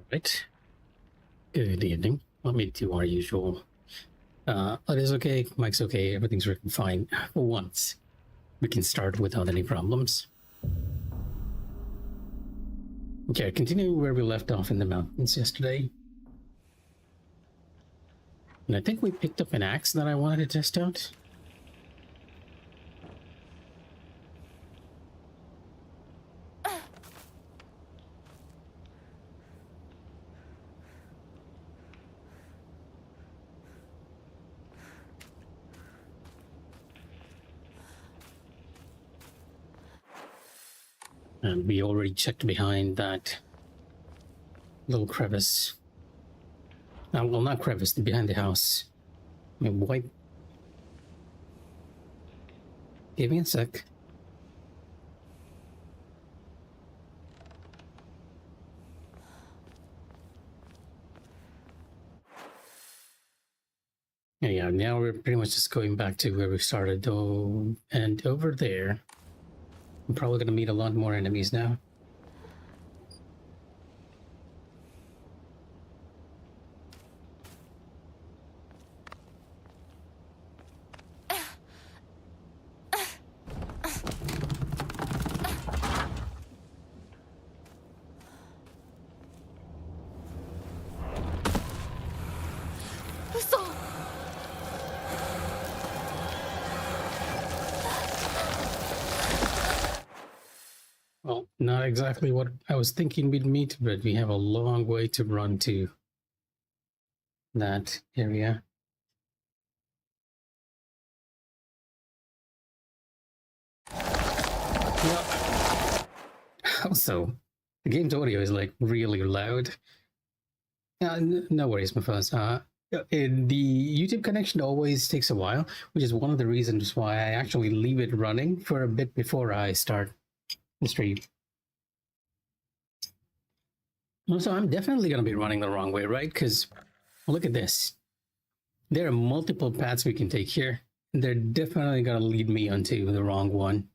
Right. Good evening. Let me do our usual. It is okay. Mike's okay. Everything's working fine. For once, we can start without any problems. Okay, continuing where we left off in the mountains yesterday. And I think we picked up an axe that I wanted to test out. And we already checked behind that little crevice. Well, not crevice, behind the house. I mean, wipe. Give me a sec. Yeah, now we're pretty much just going back to where we started, though. And over there, I'm probably going to meet a lot more enemies now. Well, not exactly what I was thinking we'd meet, but we have a long way to run to that area. Well, also, the game's audio is like really loud. No worries, Mikh'a. The YouTube connection always takes a while, which is one of the reasons why I actually leave it running for a bit before I start the stream. Also, I'm definitely going to be running the wrong way, right? Because look at this. There are multiple paths we can take here. They're definitely going to lead me onto the wrong one.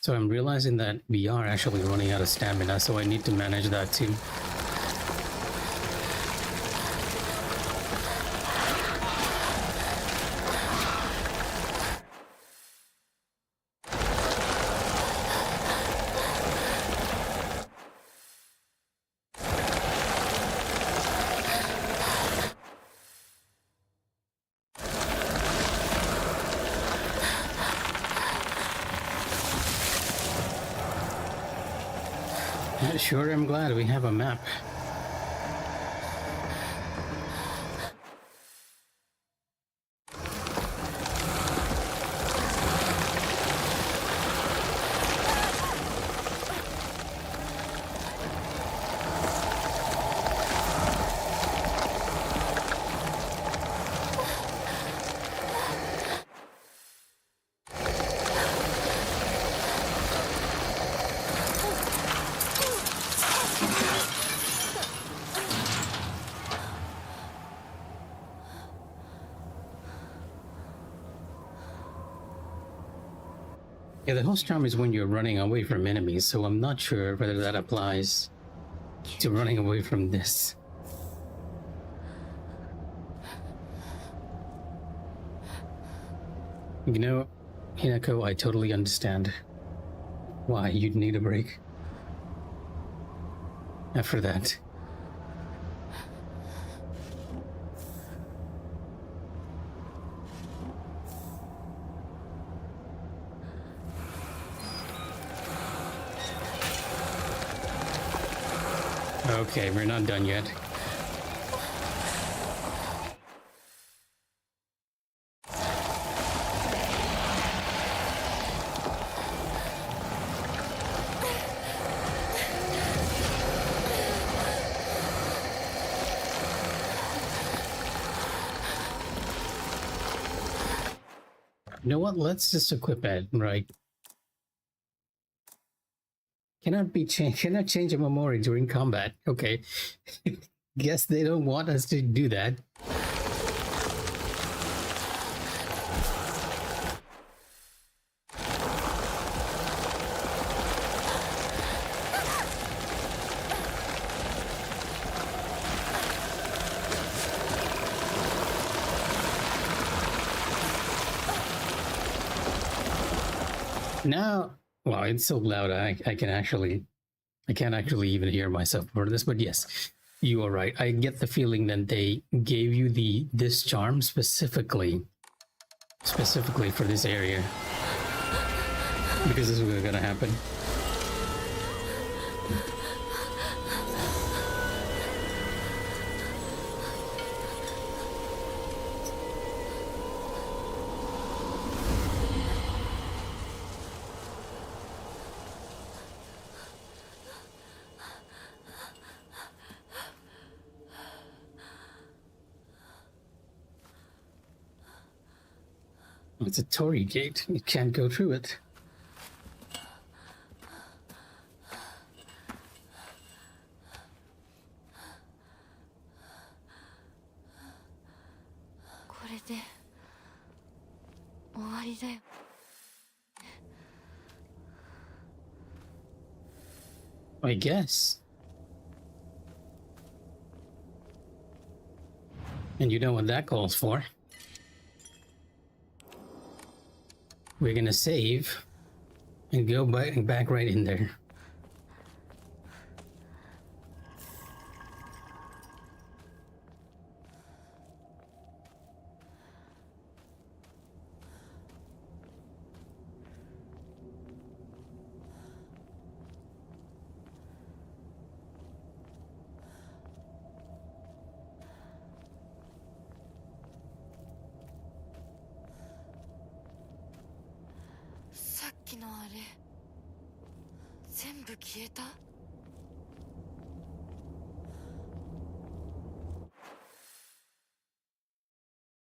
So I'm realizing that we are actually running out of stamina, so I need to manage that too. Sure, I'm glad we have a map. Yeah, the host charm is when you're running away from enemies, so I'm not sure whether that applies to running away from this. You know, Hinako, I totally understand why you'd need a break after that. Okay, we're not done yet. You know what? Let's just equip it, right? Cannot change a memory during combat. Okay. Guess they don't want us to do that. Now, well, it's so loud. I can actually, I can't actually even hear myself for this. But yes, you are right. I get the feeling that they gave you this charm specifically for this area because this was gonna happen. It's a Torii gate. You can't go through it. I guess. And you know what that calls for. We're gonna save and go back right in there.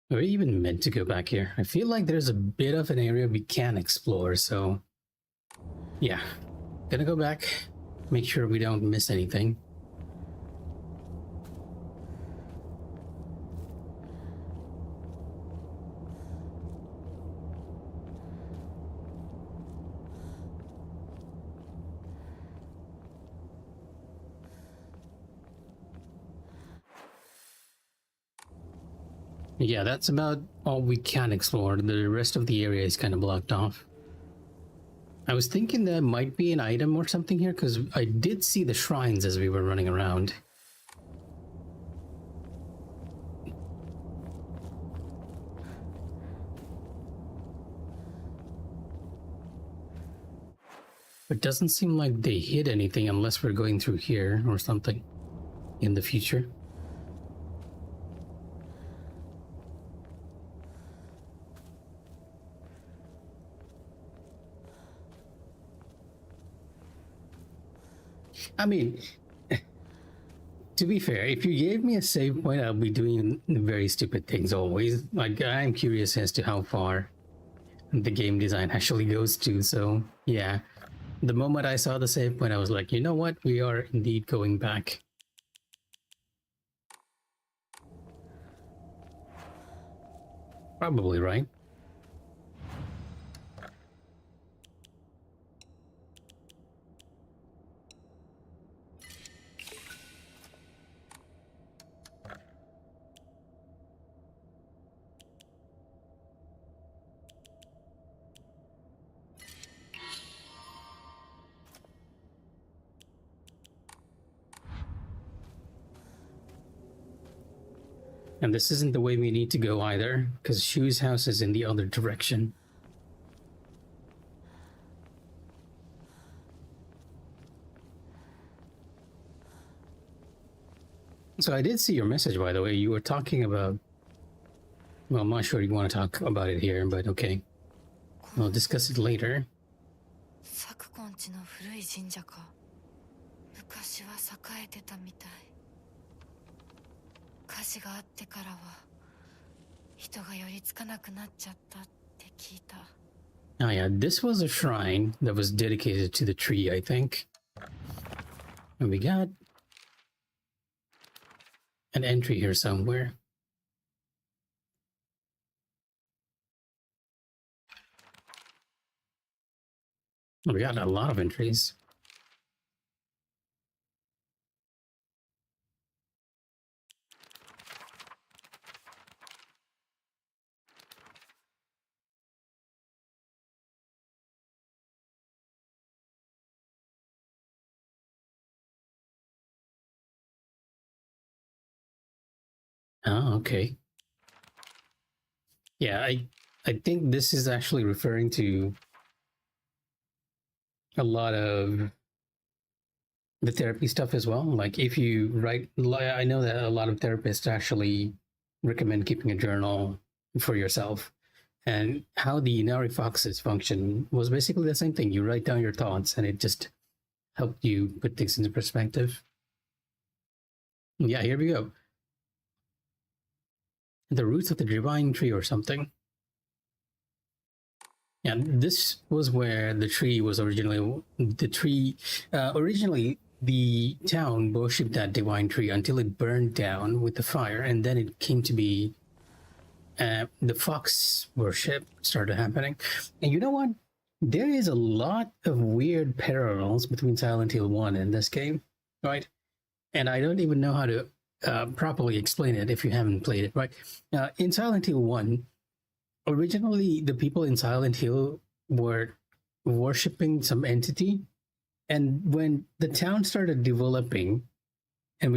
Are we even meant to go back here? I feel like there's a bit of an area we can explore, so yeah. Gonna go back, make sure we don't miss anything. Yeah, that's about all we can explore. The rest of the area is kind of blocked off. I was thinking there might be an item or something here because I did see the shrines as we were running around. It doesn't seem like they hid anything unless we're going through here or something in the future. I mean, to be fair, if you gave me a save point, I'll be doing very stupid things always. Like, I'm curious as to how far the game design actually goes to, so yeah. The moment I saw the save point, I was like, you know what? We are indeed going back. Probably right. And this isn't the way we need to go either, because Shu's house is in the other direction. So I did see your message, by the way. You were talking about... Well, I'm not sure you want to talk about it here, but okay. We'll discuss it later. Oh yeah, this was a shrine that was dedicated to the tree, I think. And we got an entry here somewhere. We got a lot of entries. Oh, okay. Yeah, I think this is actually referring to a lot of the therapy stuff as well. Like if you write, I know that a lot of therapists actually recommend keeping a journal for yourself. And how the Inari Foxes function was basically the same thing. You write down your thoughts, and it just helped you put things into perspective. Yeah, here we go. The roots of the divine tree or something. Yeah, this was where the tree was originally. The tree, originally, the town worshipped that divine tree until it burned down with the fire, and then it came to be. The fox worship started happening, and you know what? There is a lot of weird parallels between Silent Hill One and this game, right? And I don't even know how to properly explain it if you haven't played it, right? In Silent Hill One, originally the people in Silent Hill were worshipping some entity, and when the town started developing, and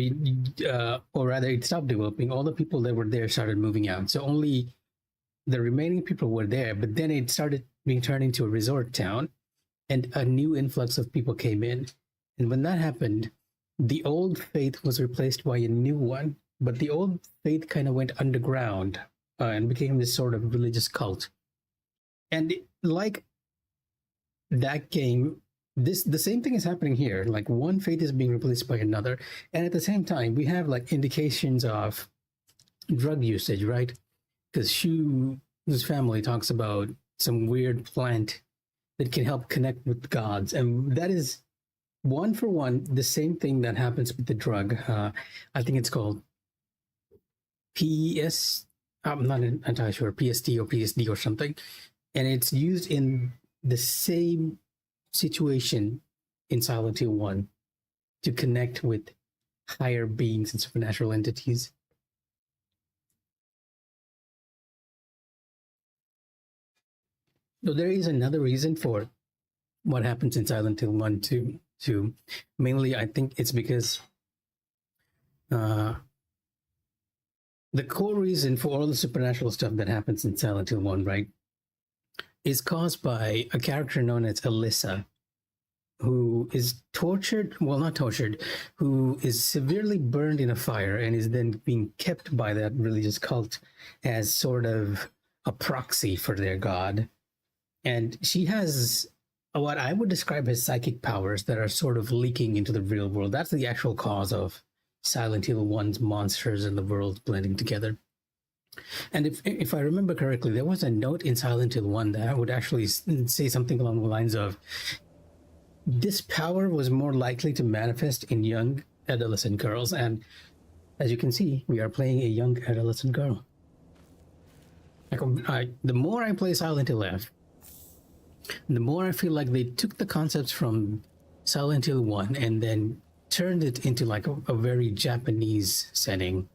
or rather, it stopped developing. All the people that were there started moving out, so only the remaining people were there. But then it started being turned into a resort town, and a new influx of people came in. And when that happened, the old faith was replaced by a new one. But the old faith kind of went underground and became this sort of religious cult. And like that game, the same thing is happening here. Like one faith is being replaced by another, and at the same time, we have like indications of drug usage, right? Because Shu's family talks about some weird plant that can help connect with gods, and that is one for one the same thing that happens with the drug. I think it's called PS. I'm not entirely sure, PST or PSD or something, and it's used in the same situation in Silent Hill 1 to connect with higher beings and supernatural entities. So there is another reason for what happens in Silent Hill 1 too. Mainly, I think it's because uh, the core reason for all the supernatural stuff that happens in Silent Hill 1, right, is caused by a character known as Alyssa, who is tortured, well, not tortured, who is severely burned in a fire and is then being kept by that religious cult as sort of a proxy for their god. And she has what I would describe as psychic powers that are sort of leaking into the real world. That's the actual cause of Silent Hill 1's monsters and the world blending together. And if I remember correctly, there was a note in Silent Hill 1 that would actually say something along the lines of, this power was more likely to manifest in young adolescent girls. And as you can see, we are playing a young adolescent girl. The more I play Silent Hill F, the more I feel like they took the concepts from Silent Hill 1 and then turned it into like a very Japanese setting.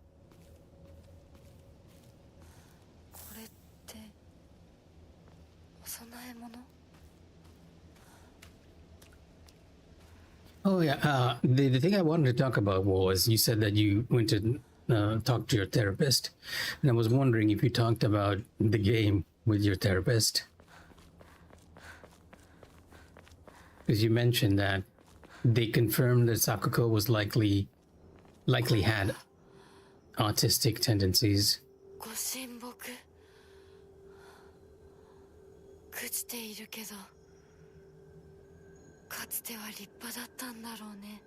Oh yeah, the thing I wanted to talk about was you said that you went to talk to your therapist, and I was wondering if you talked about the game with your therapist, because you mentioned that they confirmed that Sakuko was likely had autistic tendencies. ご神木朽ちているけどかつては立派だったんだろうね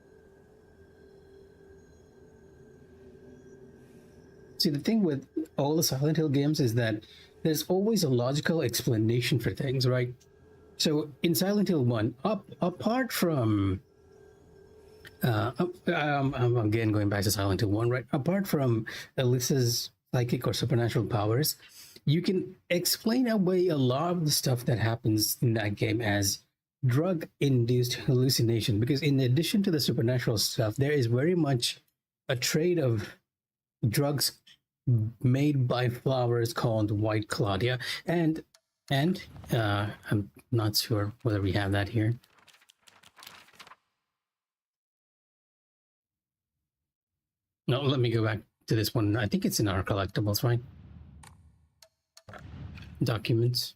See, the thing with all the Silent Hill games is that there's always a logical explanation for things, right? So in Silent Hill 1, apart from I'm again going back to Silent Hill 1, right? Apart from Alyssa's psychic or supernatural powers, you can explain away a lot of the stuff that happens in that game as drug-induced hallucination. Because in addition to the supernatural stuff, there is very much a trade of drugs made by flowers called White Claudia, and I'm not sure whether we have that here. No, let me go back to this one. I think it's in our collectibles, right? Documents.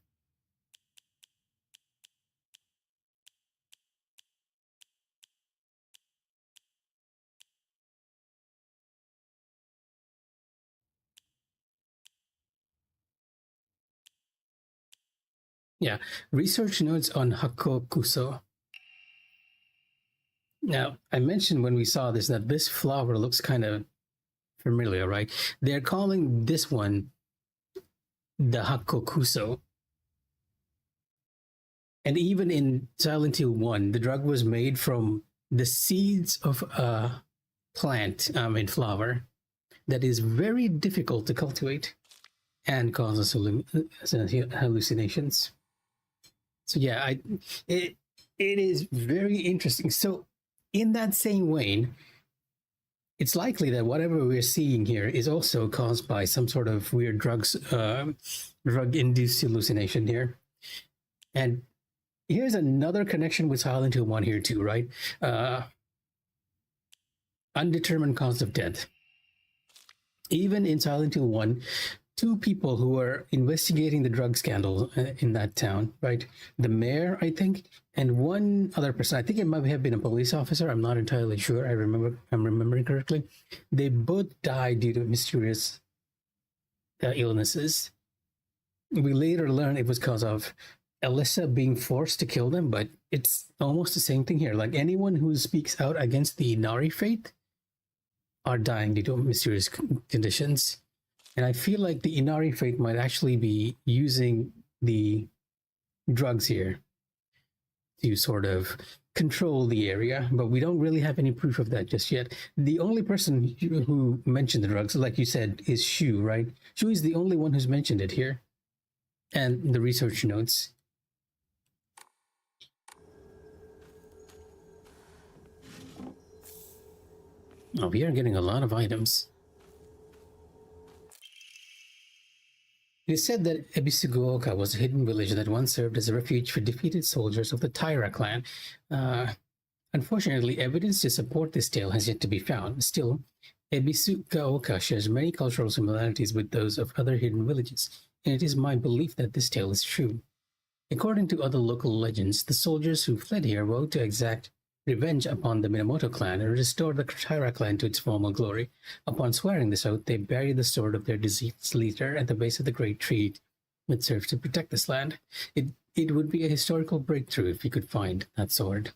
Yeah, research notes on Hakokuso. Now, I mentioned when we saw this that this flower looks kind of familiar, right? They're calling this one the Hakokuso. And even in Silent Hill 1, the drug was made from the seeds of a plant, in flower, that is very difficult to cultivate and causes hallucinations. So yeah, it is very interesting. So in that same vein, it's likely that whatever we're seeing here is also caused by some sort of weird drug-induced hallucination here. And here's another connection with Silent Hill 1 here too, right? Undetermined cause of death. Even in Silent Hill 1, two people who were investigating the drug scandal in that town, right? The mayor, I think, and one other person. I think it might have been a police officer. I'm not entirely sure. I'm remembering correctly. They both died due to mysterious illnesses. We later learned it was because of Alyssa being forced to kill them, but it's almost the same thing here. Like anyone who speaks out against the Inari faith are dying due to mysterious conditions. And I feel like the Inari faith might actually be using the drugs here to sort of control the area, but we don't really have any proof of that just yet. The only person who mentioned the drugs, like you said, is Shu, right? Shu is the only one who's mentioned it here. And the research notes. Oh, we are getting a lot of items. It is said that Ebisuguoka was a hidden village that once served as a refuge for defeated soldiers of the Taira clan. Unfortunately, evidence to support this tale has yet to be found. Still, Ebisuguoka shares many cultural similarities with those of other hidden villages, and it is my belief that this tale is true. According to other local legends, the soldiers who fled here vowed to exact revenge upon the Minamoto clan and restore the Taira clan to its former glory. Upon swearing this oath, they buried the sword of their deceased leader at the base of the great tree that serves to protect this land. It would be a historical breakthrough if we could find that sword.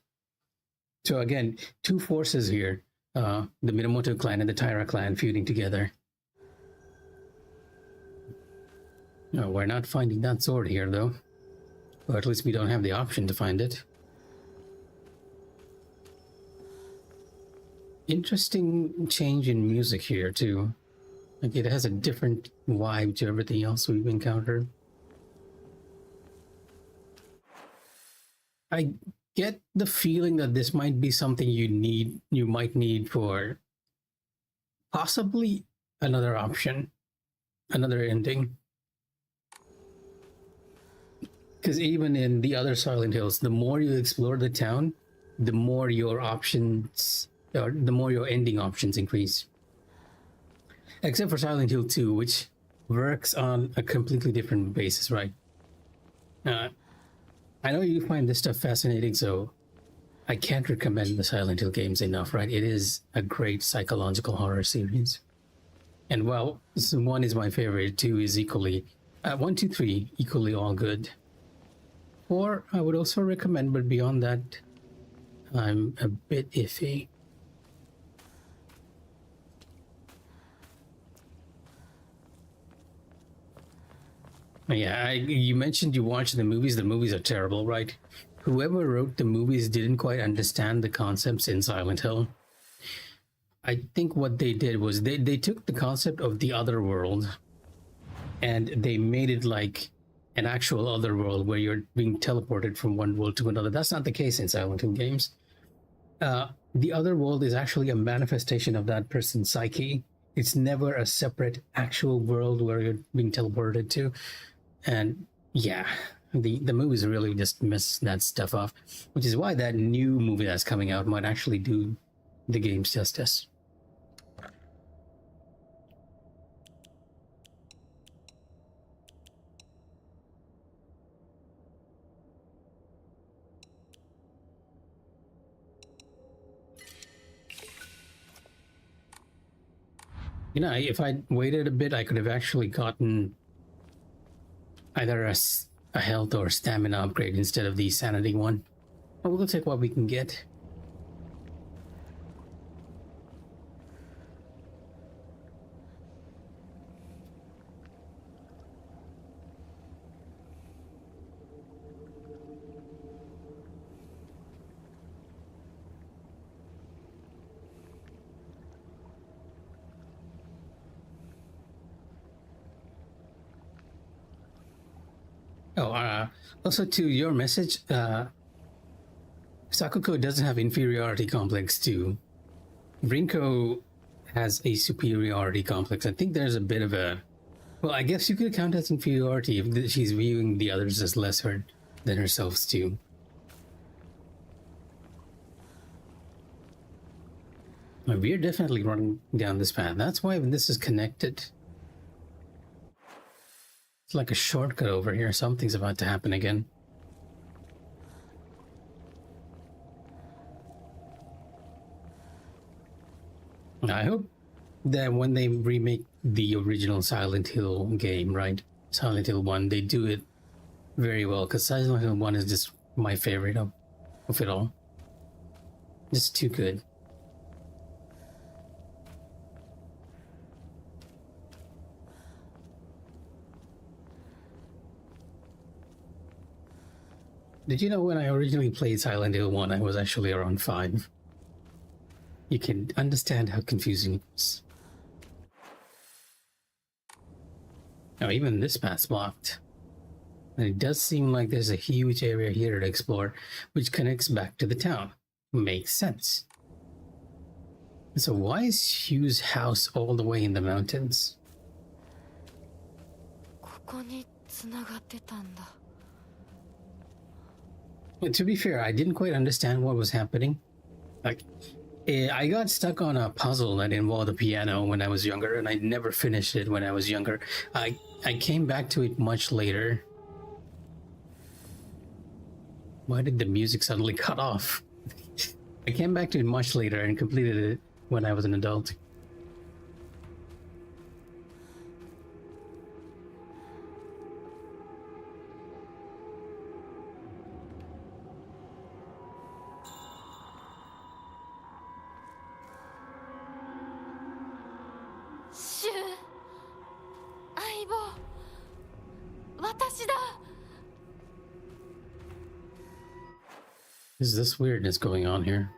So again, two forces here, the Minamoto clan and the Taira clan feuding together. No, we're not finding that sword here, though. Or at least we don't have the option to find it. Interesting change in music here, too. Like, it has a different vibe to everything else we've encountered. I get the feeling that this might be something you might need for possibly another option, another ending. Because even in the other Silent Hills, the more you explore the town, the more your options, or the more your ending options increase. Except for Silent Hill 2, which works on a completely different basis, right? I know you find this stuff fascinating, so I can't recommend the Silent Hill games enough, right? It is a great psychological horror series. And while 1 is my favorite, 2 is equally, 1, 2, 3, equally all good. 4, I would also recommend, but beyond that, I'm a bit iffy. Yeah, you mentioned you watched the movies. The movies are terrible, right? Whoever wrote the movies didn't quite understand the concepts in Silent Hill. I think what they did was they took the concept of the other world and they made it like an actual other world where you're being teleported from one world to another. That's not the case in Silent Hill games. The other world is actually a manifestation of that person's psyche. It's never a separate actual world where you're being teleported to. And yeah, the movies really just mess that stuff off, which is why that new movie that's coming out might actually do the game's justice. You know, if I waited a bit, I could have actually gotten either a health or stamina upgrade instead of the sanity one. But we'll take what we can get. Oh, also to your message, Sakuko doesn't have inferiority complex too. Rinko has a superiority complex. I think there's a bit of a... Well, I guess you could count as inferiority if she's viewing the others as lesser than herself too. We're definitely running down this path. That's why this is connected. It's like a shortcut over here. Something's about to happen again. I hope that when they remake the original Silent Hill game, right? Silent Hill 1, they do it very well, because Silent Hill 1 is just my favorite of it all. Just too good. Did you know when I originally played Silent Hill 1, I was actually around 5? You can understand how confusing it was. Now, even this path's blocked. And it does seem like there's a huge area here to explore, which connects back to the town. Makes sense. So why is Hugh's house all the way in the mountains? ここに繋がってたんだ。To be fair, I didn't quite understand what was happening. Like, I got stuck on a puzzle that involved a piano when I was younger, and I never finished it when I was younger. I came back to it much later. Why did the music suddenly cut off? I came back to it much later and completed it when I was an adult. Is this weirdness going on here?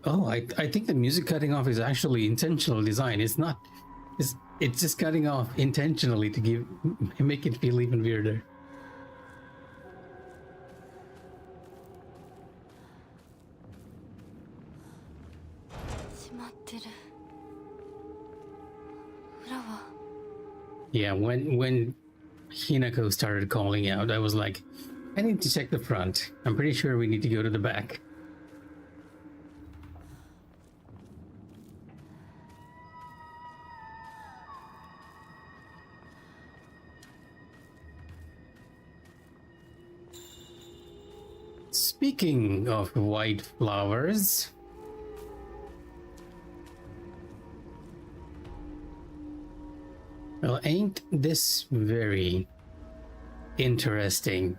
Oh, I think the music cutting off is actually intentional design. It's not. It's just cutting off intentionally to make it feel even weirder. Yeah, when Hinako started calling out, I was like, I need to check the front. I'm pretty sure we need to go to the back. Speaking of white flowers, well, ain't this very interesting?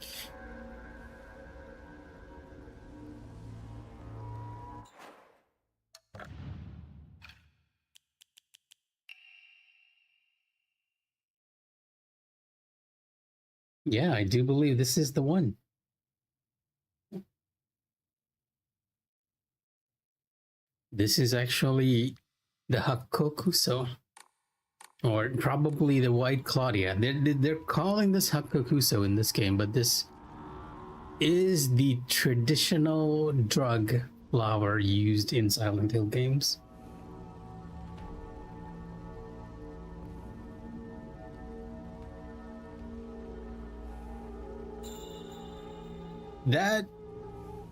Yeah, I do believe this is the one. This is actually the Hakokuso, or probably the White Claudia. They're calling this Hakokuso in this game, but this is the traditional drug flower used in Silent Hill games. That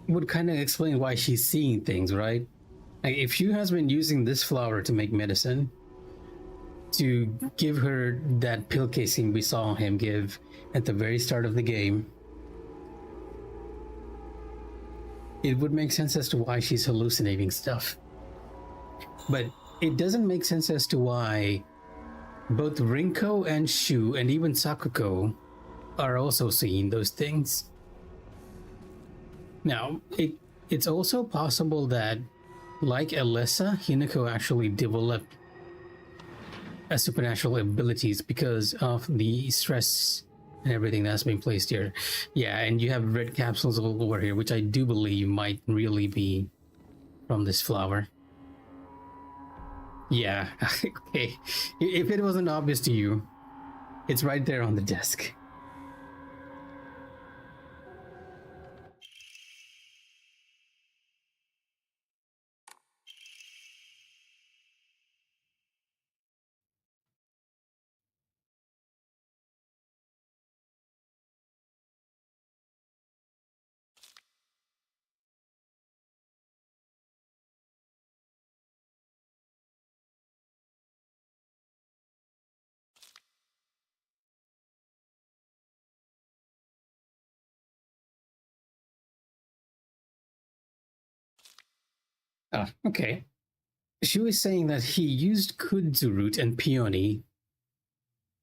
would kind of explain why she's seeing things, right? Like, if she has been using this flower to make medicine, to give her that pill casing we saw him give at the very start of the game, it would make sense as to why she's hallucinating stuff. But it doesn't make sense as to why both Rinko and Shu and even Sakuko are also seeing those things. Now, it's also possible that, like Alyssa, Hinako actually developed supernatural abilities because of the stress and everything that's being placed here. Yeah, and you have red capsules all over here, which I do believe might really be from this flower. Yeah, okay. If it wasn't obvious to you, it's right there on the desk. Oh, okay. She was saying that he used kudzu root and peony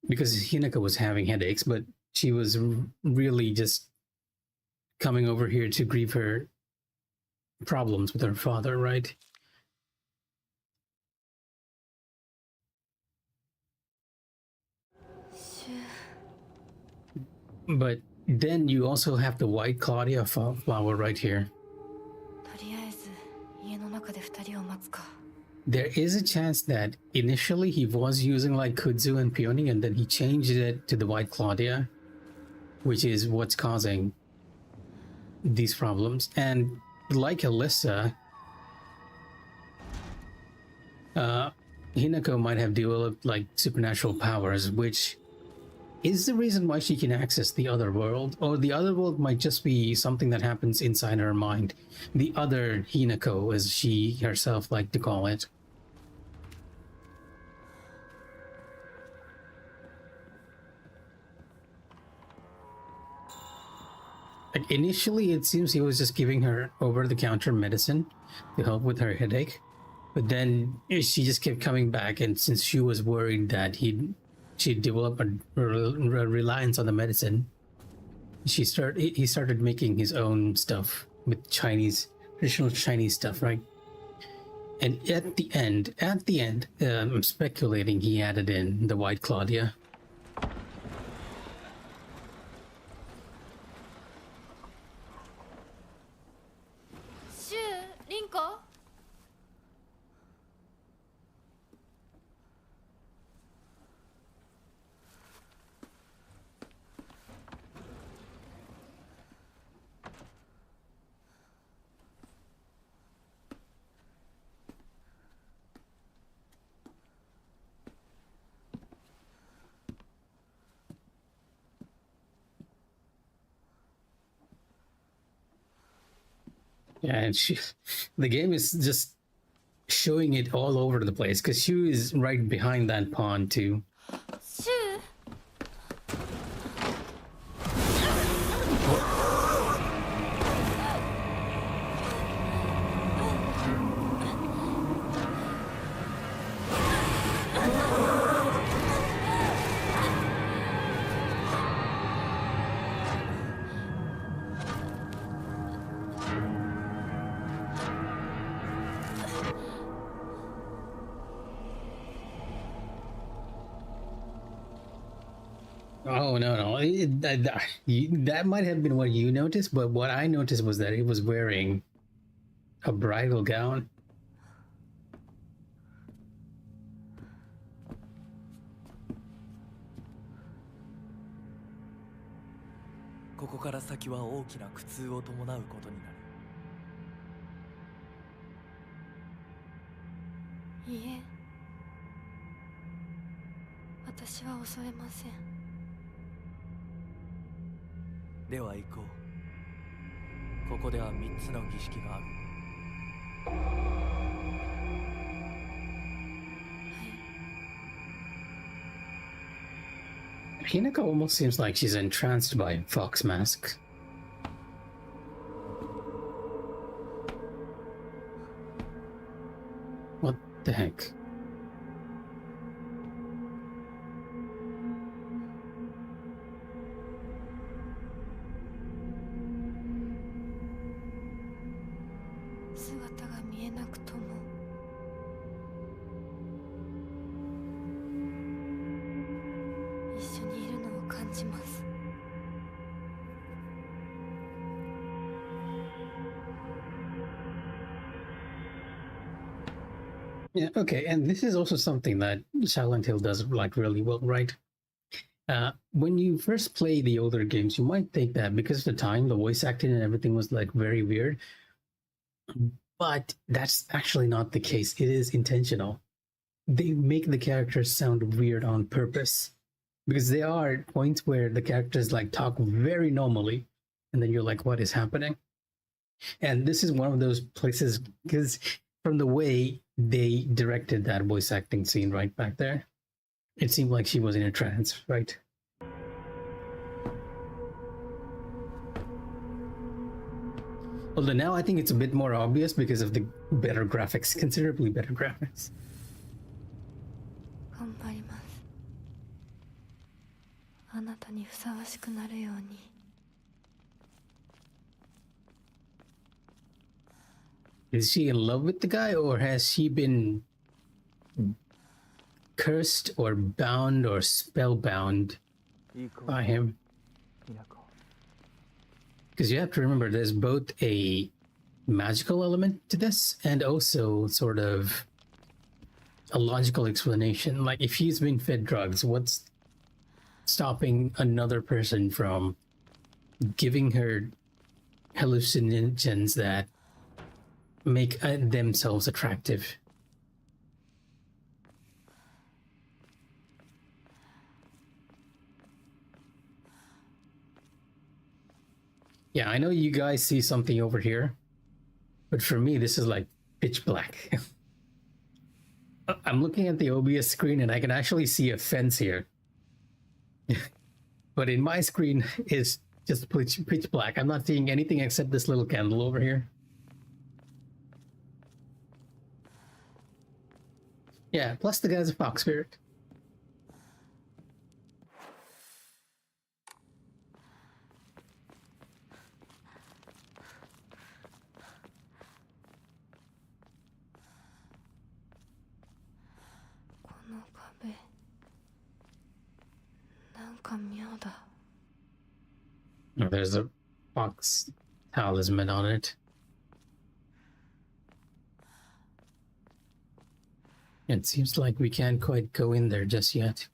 because Hinako was having headaches, but she was really just coming over here to grieve her problems with her father, right? But then you also have the white Claudia flower right here. とりあえず家の中で二人を待つか。 There is a chance that initially he was using like kudzu and peony, and then he changed it to the white Claudia, which is what's causing these problems. And like Alyssa, Hinako might have developed like supernatural powers, which is the reason why she can access the other world, or the other world might just be something that happens inside her mind. The other Hinako, as she herself liked to call it. Like initially, it seems he was just giving her over-the-counter medicine to help with her headache, but then she just kept coming back, and since she was worried that she'd develop a reliance on the medicine, he started making his own stuff with traditional Chinese stuff, right? And at the end, I'm speculating he added in the white Claudia. Yeah, and the game is just showing it all over the place because Shu is right behind that pond too. シュウ Oh no, that might have been what you noticed, but what I noticed was that it was wearing a bridal gown. ここから先は大きな苦痛を伴うことになる。いいえ私は恐れません。では行こう。ここでは3つの儀式がある。はい Hinako almost seems like she's entranced by Fox Mask. What the heck? Yeah, okay, and this is also something that Silent Hill does like really well, right? When you first play the older games, you might think that because of the time, the voice acting and everything was like very weird, but that's actually not the case. It is intentional. They make the characters sound weird on purpose because there are points where the characters like talk very normally, and then you're like, what is happening? And this is one of those places because from the way they directed that voice acting scene right back there, it seemed like she was in a trance, right? Although now I think it's a bit more obvious because of the better graphics, considerably better graphics. 頑張ります。あなたにふさわしくなるように。Is she in love with the guy, or has she been cursed or bound or spellbound by him? Because you have to remember there's both a magical element to this and also sort of a logical explanation. Like if he's been fed drugs, what's stopping another person from giving her hallucinogens that make themselves attractive? Yeah, I know you guys see something over here, but for me, this is like pitch black. I'm looking at the OBS screen and I can actually see a fence here. But in my screen, it's just pitch black. I'm not seeing anything except this little candle over here. Yeah, plus the guy's a fox spirit. Oh, there's a fox talisman on it. It seems like we can't quite go in there just yet.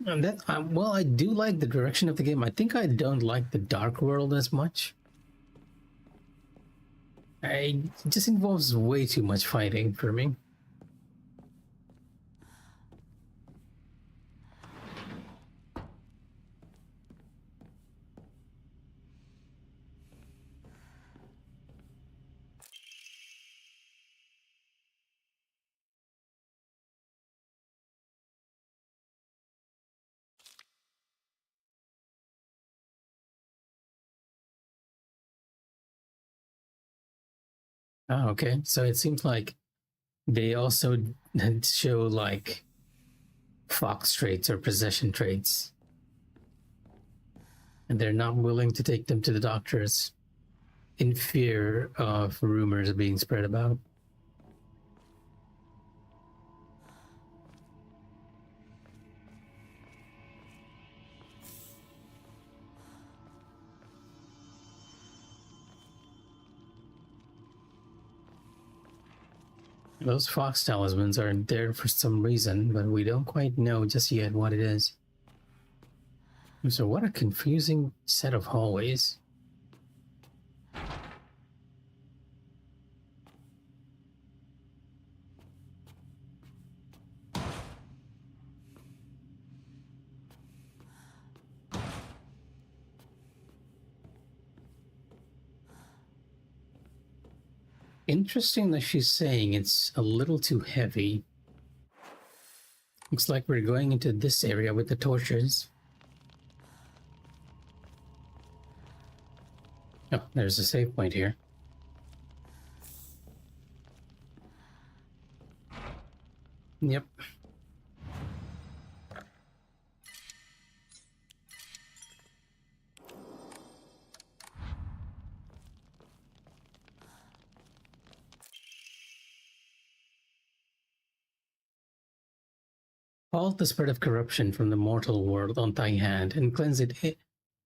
And that, well, I do like the direction of the game. I think I don't like the dark world as much. It just involves way too much fighting for me. Oh, okay. So it seems like they also show like fox traits or possession traits. And they're not willing to take them to the doctors in fear of rumors being spread about. Those fox talismans are there for some reason, but we don't quite know just yet what it is. So what a confusing set of hallways. Interesting that she's saying it's a little too heavy. Looks like we're going into this area with the torches. Oh, there's a save point here. Yep. Halt the spread of corruption from the mortal world on thy hand, and cleanse it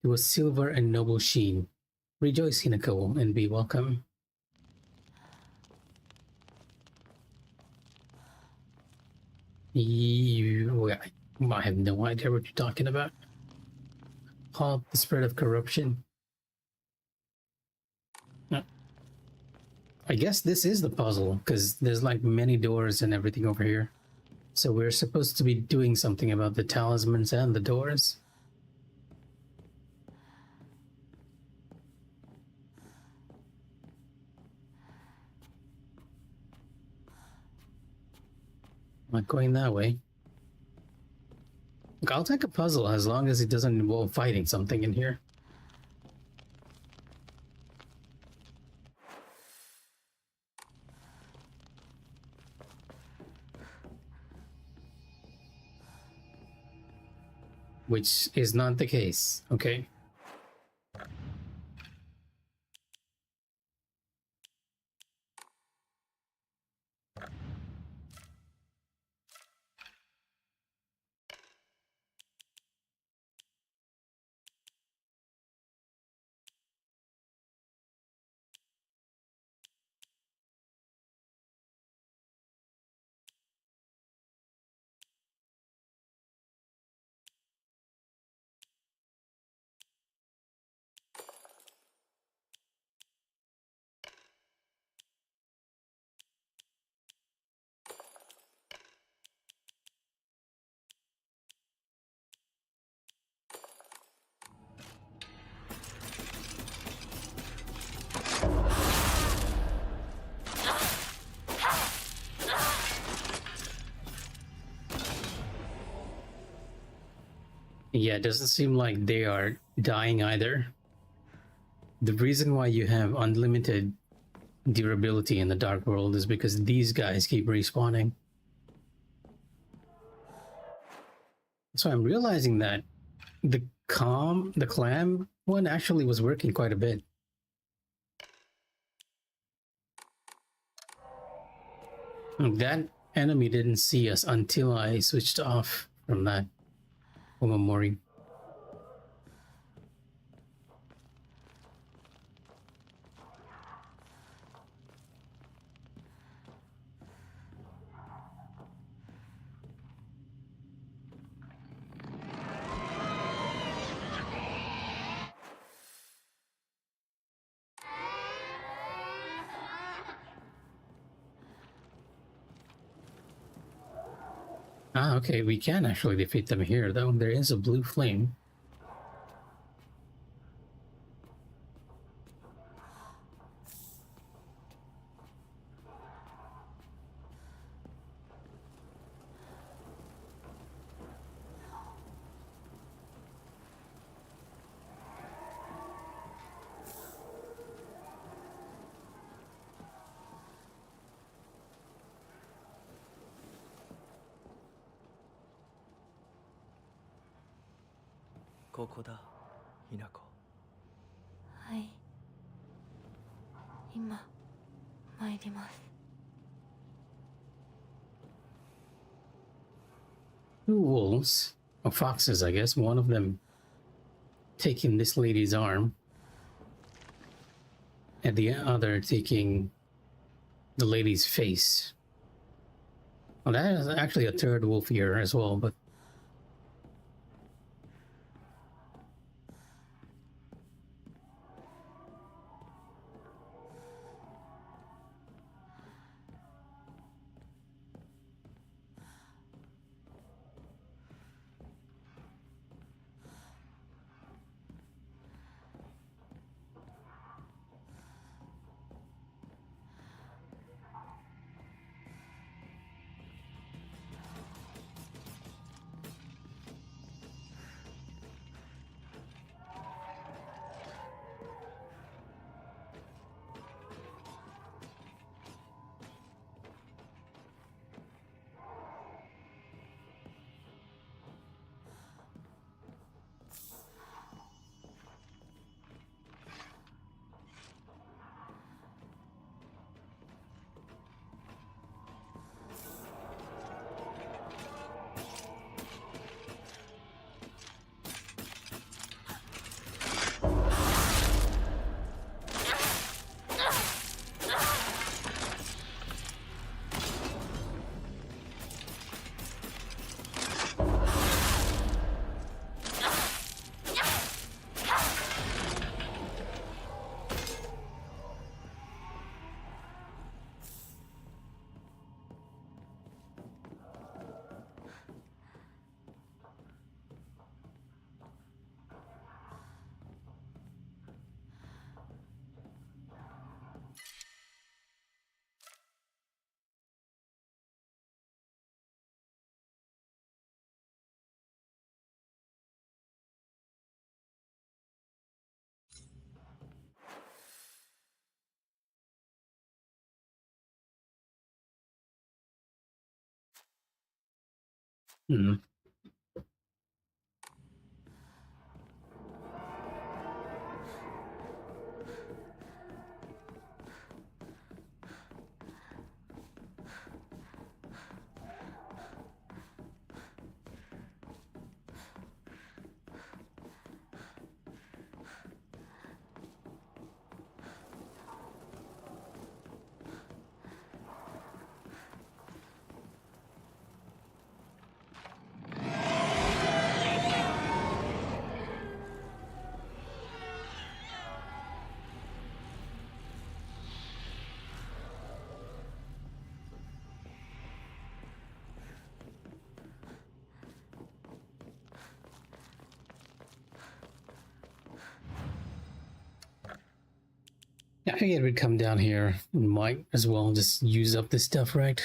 to a silver and noble sheen. Rejoice, Hinako, and be welcome. I have no idea what you're talking about. Halt the spread of corruption. I guess this is the puzzle, because there's like many doors and everything over here. So we're supposed to be doing something about the talismans and the doors. Not going that way. Look, I'll take a puzzle as long as it doesn't involve fighting something in here. Which is not the case, okay? Yeah, it doesn't seem like they are dying either. The reason why you have unlimited durability in the Dark World is because these guys keep respawning. So I'm realizing that the clam one actually was working quite a bit. That enemy didn't see us until I switched off from that Omamori. Ah, okay, we can actually defeat them here, though. There is a blue flame. Kokoda, Hinako. はい。今参ります。Two wolves, or foxes, I guess. One of them taking this lady's arm, and the other taking the lady's face. Well, that is actually a third wolf here as well, but Hmm. I figured we'd come down here and might as well just use up this stuff, right?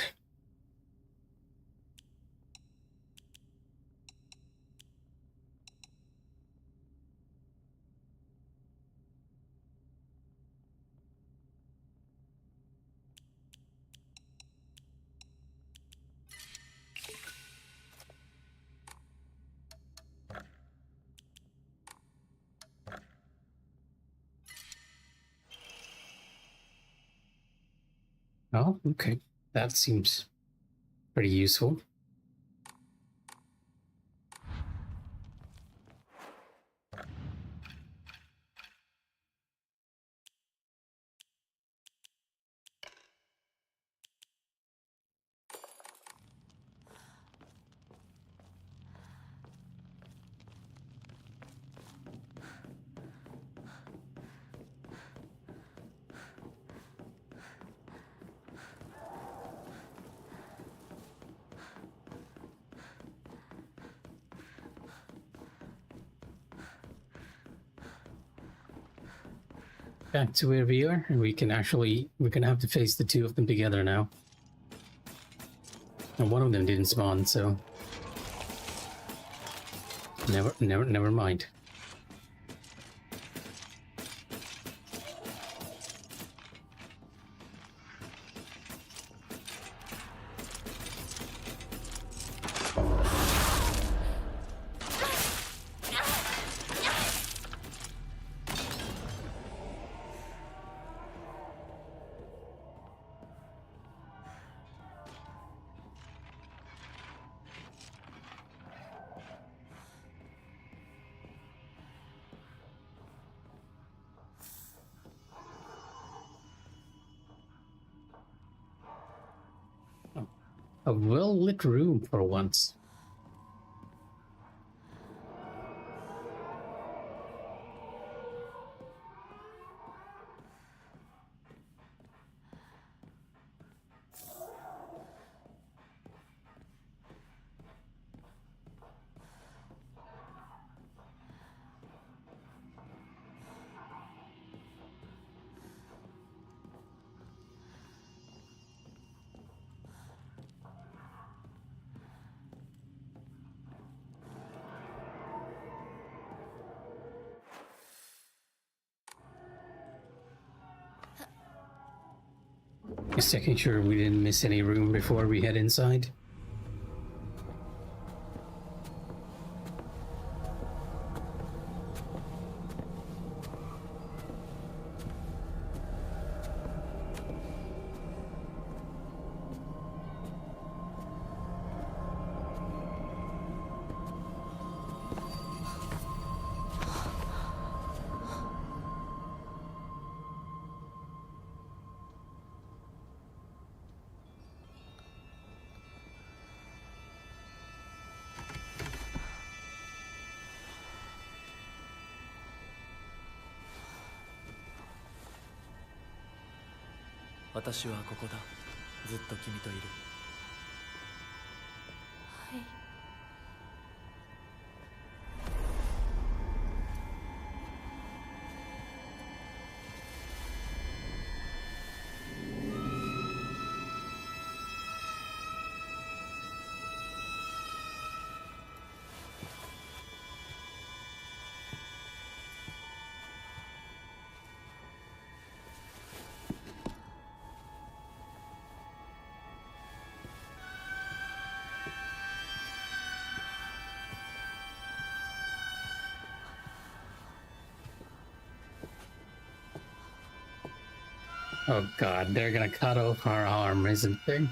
Oh, okay. That seems pretty useful. Back to where we are, and we're gonna have to face the two of them together now. And one of them didn't spawn, so never mind. A well-lit room for once. Just checking sure we didn't miss any room before we head inside.「私はここだ。ずっと君といる。」はい。Oh god, they're gonna cut off her arm, isn't they?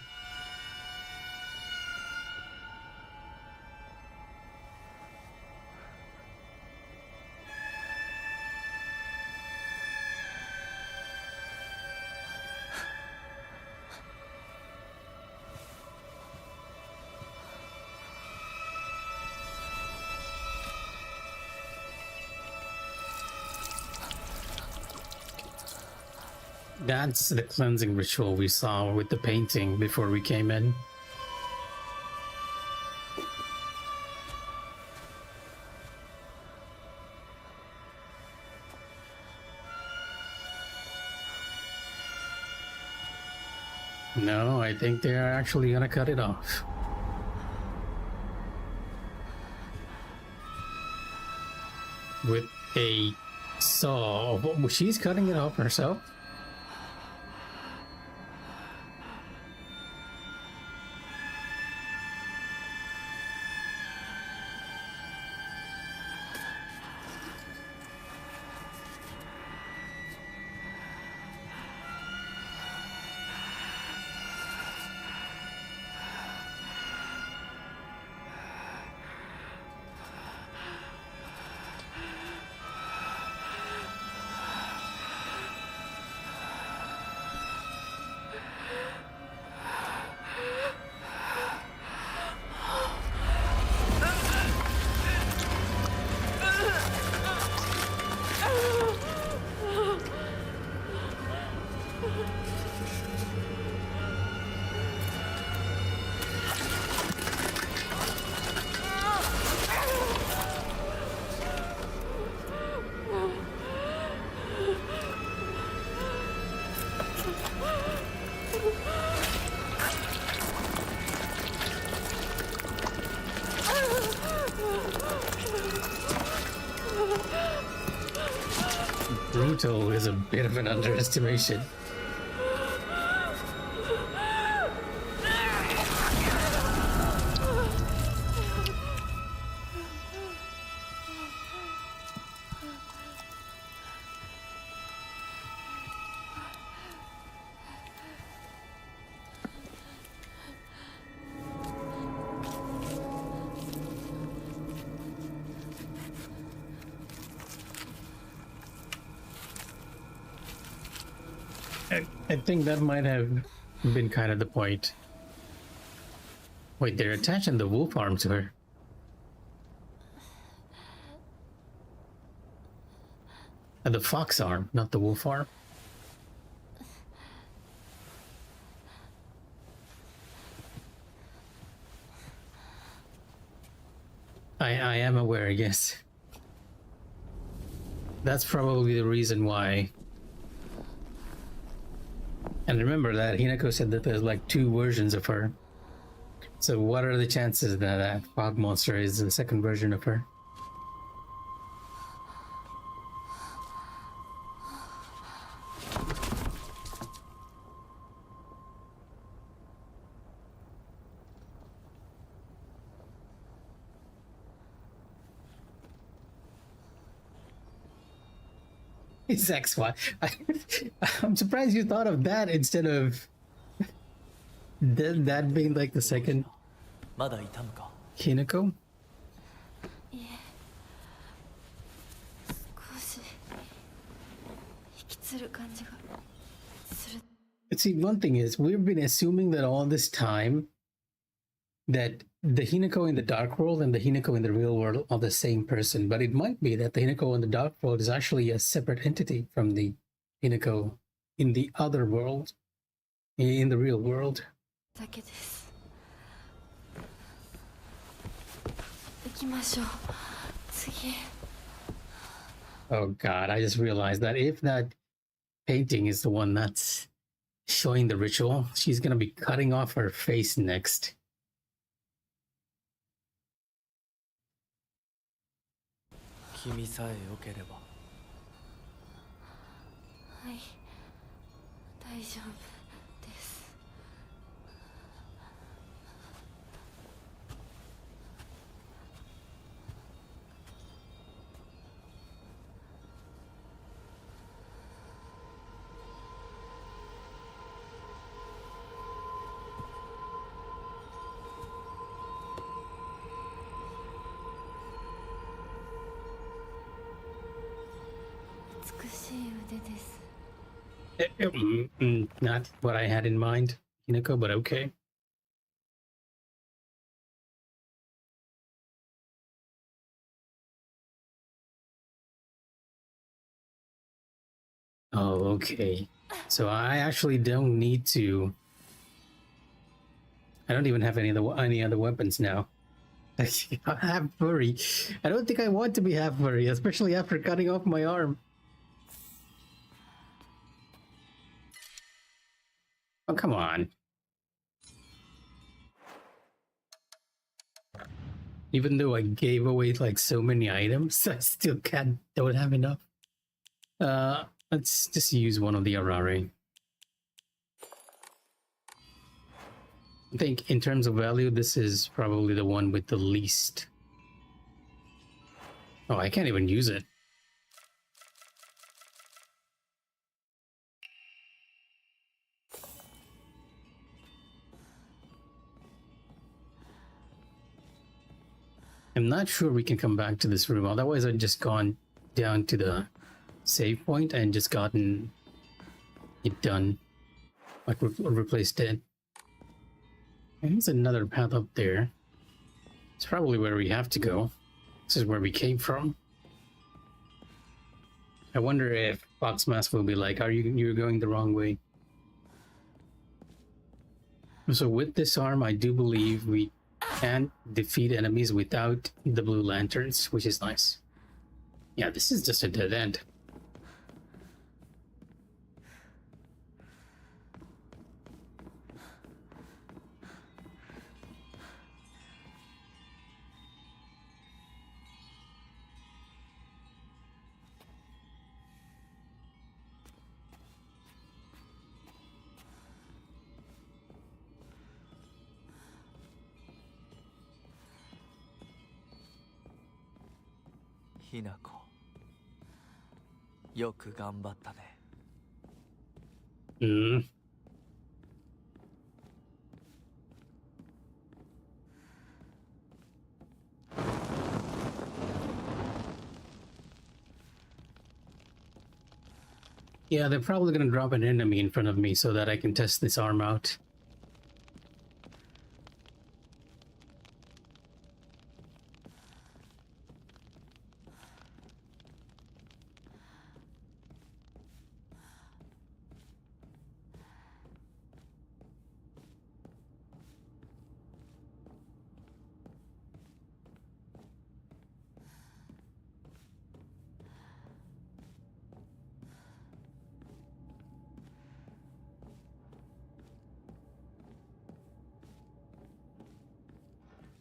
That's the cleansing ritual we saw with the painting before we came in. No, I think they're actually gonna cut it off. With a saw. She's cutting it off herself? Brutal is a bit of an underestimation. I think that might have been kind of the point. Wait, they're attaching the wolf arm to her. And the fox arm, not the wolf arm. I am aware, yes. That's probably the reason why. And remember that Hinako said that there's like 2 versions of her. So what are the chances that that fog monster is the second version of her? His ex-wife. I'm surprised you thought of that instead of that being like the second まだ痛むか Hinako. 少し引きつる感じがする。 But see, one thing is, we've been assuming that all this time that the Hinako in the dark world and the Hinako in the real world are the same person. But it might be that the Hinako in the dark world is actually a separate entity from the Hinako in the other world, in the real world. だけです。行きましょう。次。 Oh god, I just realized that if that painting is the one that's showing the ritual, she's gonna be cutting off her face next. 君さえ良ければはい、大丈夫です。です。Not what I had in mind, Hinako, but okay. Oh, okay. So I actually don't need to. I don't even have any other weapons now. I have furry. I don't think I want to be half furry, especially after cutting off my arm. Oh, come on. Even though I gave away like so many items, I still don't have enough. Let's just use one of the Arare. I think in terms of value, this is probably the one with the least. Oh, I can't even use it. I'm not sure we can come back to this room. Otherwise, I'd just gone down to the save point and just gotten it done. Like replaced it. And there's another path up there. It's probably where we have to go. This is where we came from. I wonder if Foxmask will be like, you're going the wrong way. So with this arm, I do believe we can defeat enemies without the blue lanterns, which is nice. Yeah, this is just a dead end. Hinako, よく頑張ったね。Yeah, they're probably gonna drop an enemy in front of me so that I can test this arm out.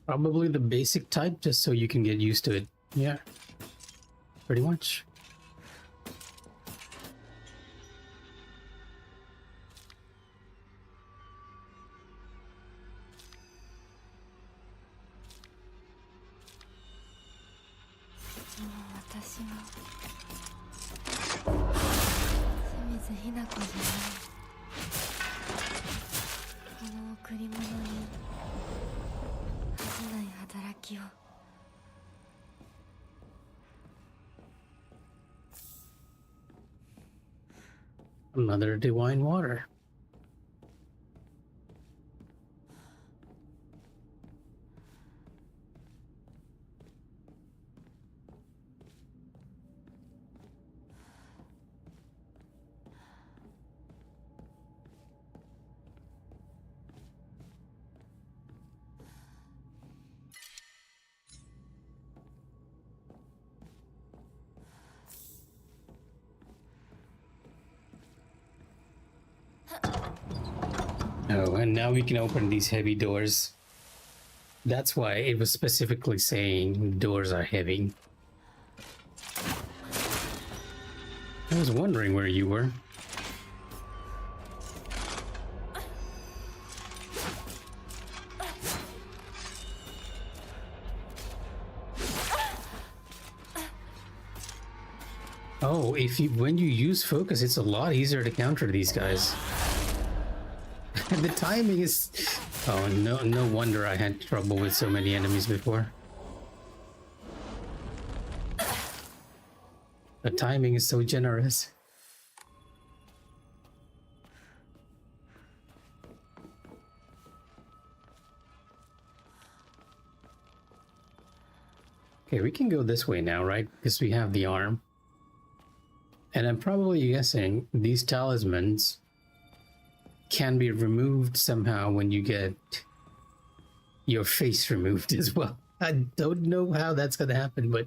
Probably the basic type, just so you can get used to it. Yeah, pretty much. Another divine water. Oh, and now we can open these heavy doors. That's why it was specifically saying doors are heavy. I was wondering where you were. Oh, when you use focus, it's a lot easier to counter these guys. The timing is... Oh, no wonder I had trouble with so many enemies before. The timing is so generous. Okay, we can go this way now, right? Because we have the arm. And I'm probably guessing these talismans can be removed somehow when you get your face removed as well. I don't know how that's gonna happen, but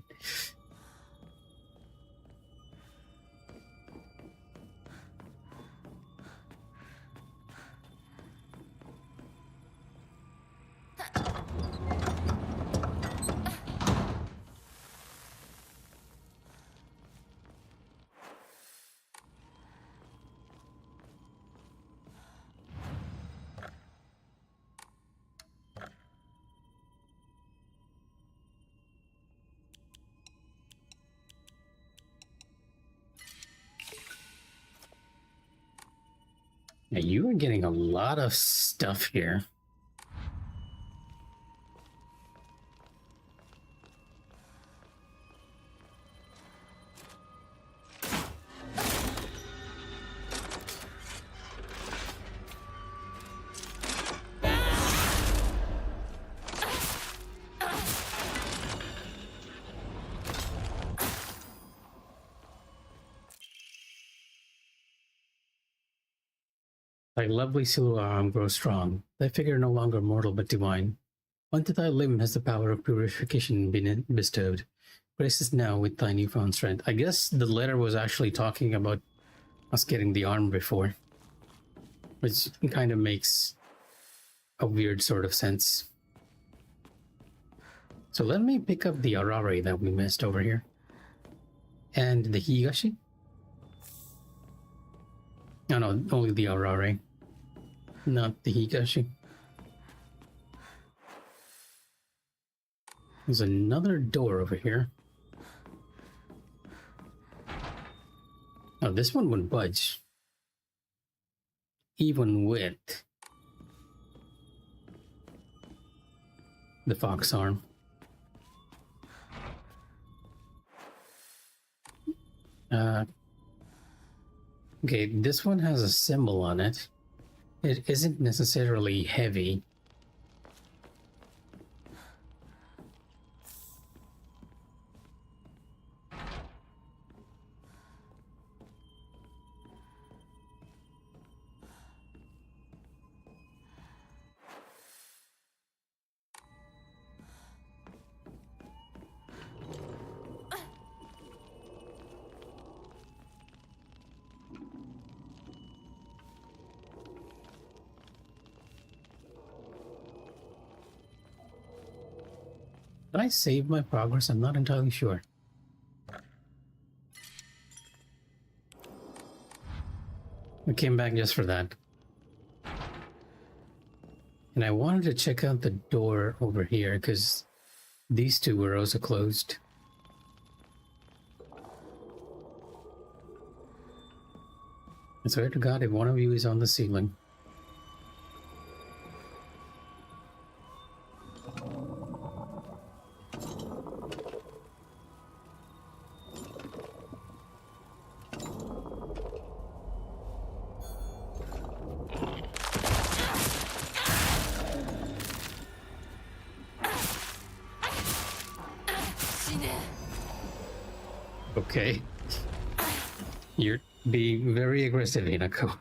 yeah, you are getting a lot of stuff here. Thy lovely silver arm grows strong, thy figure no longer mortal but divine. Unto thy limb has the power of purification been bestowed. Grace us now with thy newfound strength. I guess the letter was actually talking about us getting the arm before, which kind of makes a weird sort of sense. So let me pick up the Arare that we missed over here. And the Higashi? No, no, only the Arare. Not the Higashi. There's another door over here. Oh, this one wouldn't budge. Even with the fox arm. Okay, this one has a symbol on it. It isn't necessarily heavy. Did I save my progress? I'm not entirely sure. We came back just for that. And I wanted to check out the door over here because these two were also closed. I swear to God, if one of you is on the ceiling. Okay. You're being very aggressive, Hinako.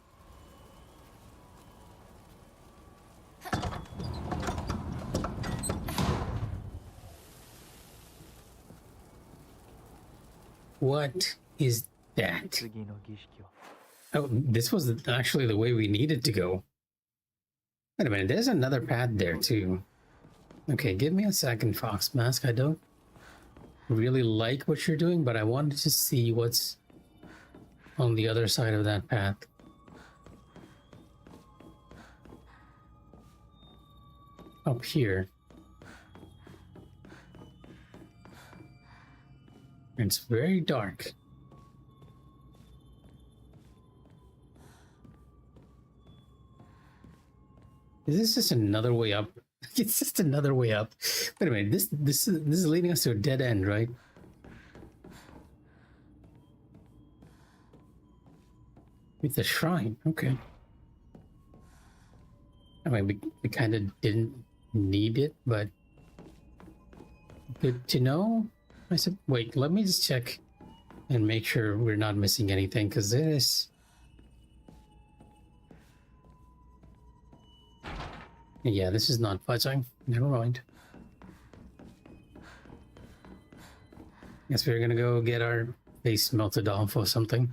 What is that? 次の儀式を Oh, this was actually the way we needed to go. Wait a minute, there's another path there too. Okay, give me a second, Fox Mask. I don't really like what you're doing, but I wanted to see what's on the other side of that path. Up here. It's very dark. Is this just another way up? It's just another way up. Wait a minute, this is leading us to a dead end, right? It's a shrine, okay. I mean, we kind of didn't need it, but good to know. I said, wait, let me just check and make sure we're not missing anything, because this... Yeah, this is not budging. Never mind. Guess we're gonna go get our face melted off or something.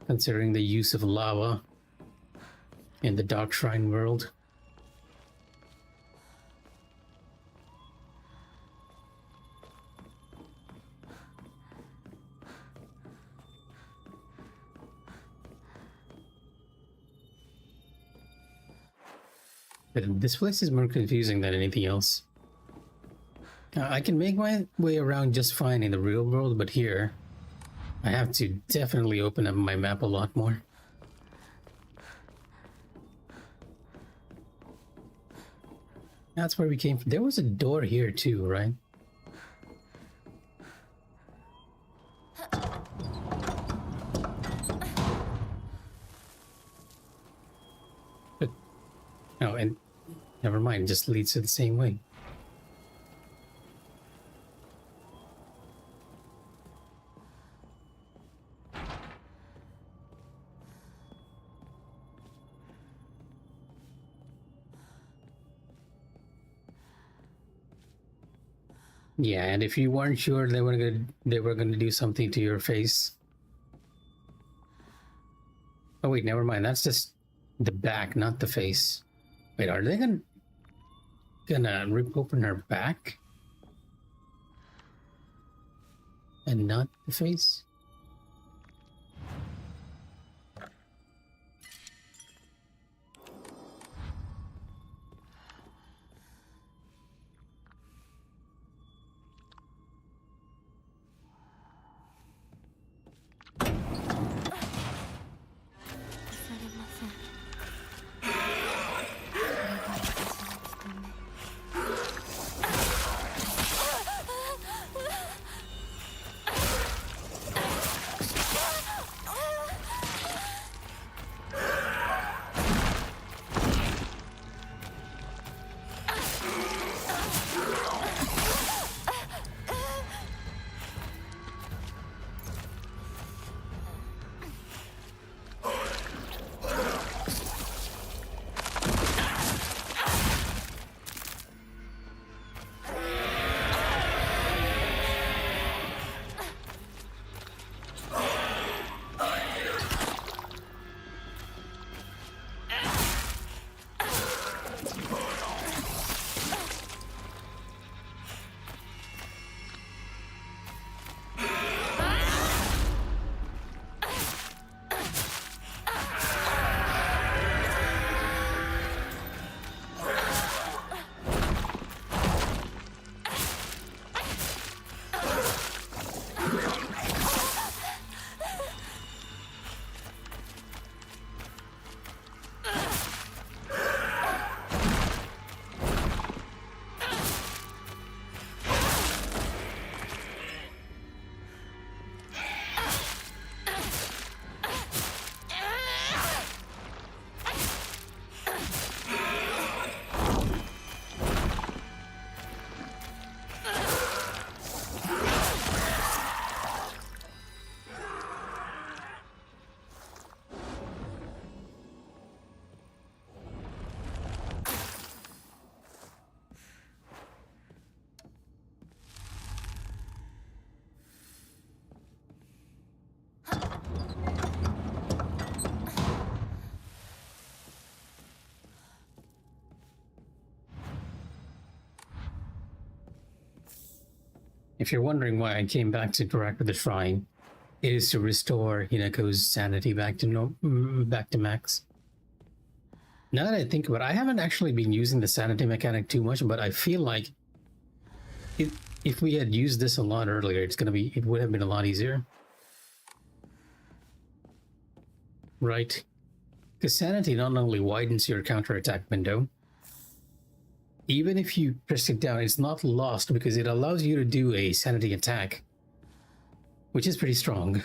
Considering the use of lava in the Dark Shrine world. But this place is more confusing than anything else. I can make my way around just fine in the real world, but here I have to definitely open up my map a lot more. That's where we came from. There was a door here too, right? But no, and never mind, it just leads to the same way. Yeah, and if you weren't sure they were gonna do something to your face. Oh wait, never mind. That's just the back, not the face. Wait, are they gonna rip open her back? And not the face? If you're wondering why I came back to interact with the shrine, it is to restore Hinako's sanity back to back to max. Now that I think about it, I haven't actually been using the sanity mechanic too much, but I feel like if we had used this a lot earlier, it would have been a lot easier. Right? Because sanity not only widens your counterattack window, even if you press it down, it's not lost because it allows you to do a sanity attack, which is pretty strong.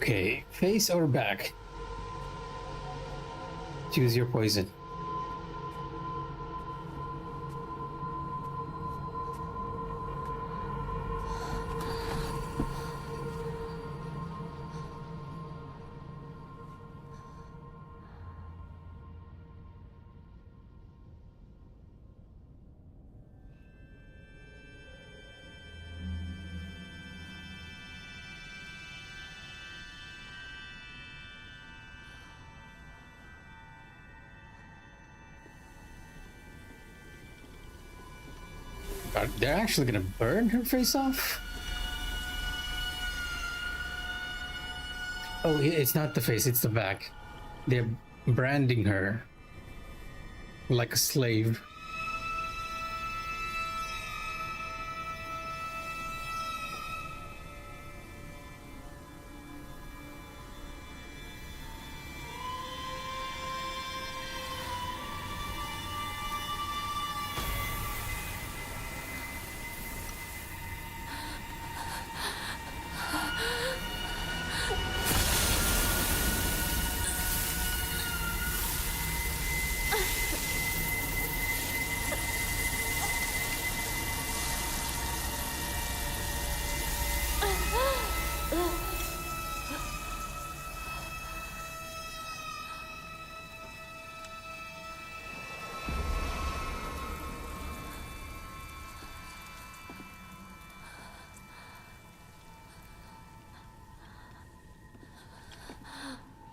Okay, face or back? Choose your poison. They're actually gonna burn her face off? Oh, it's not the face, it's the back. They're branding her like a slave.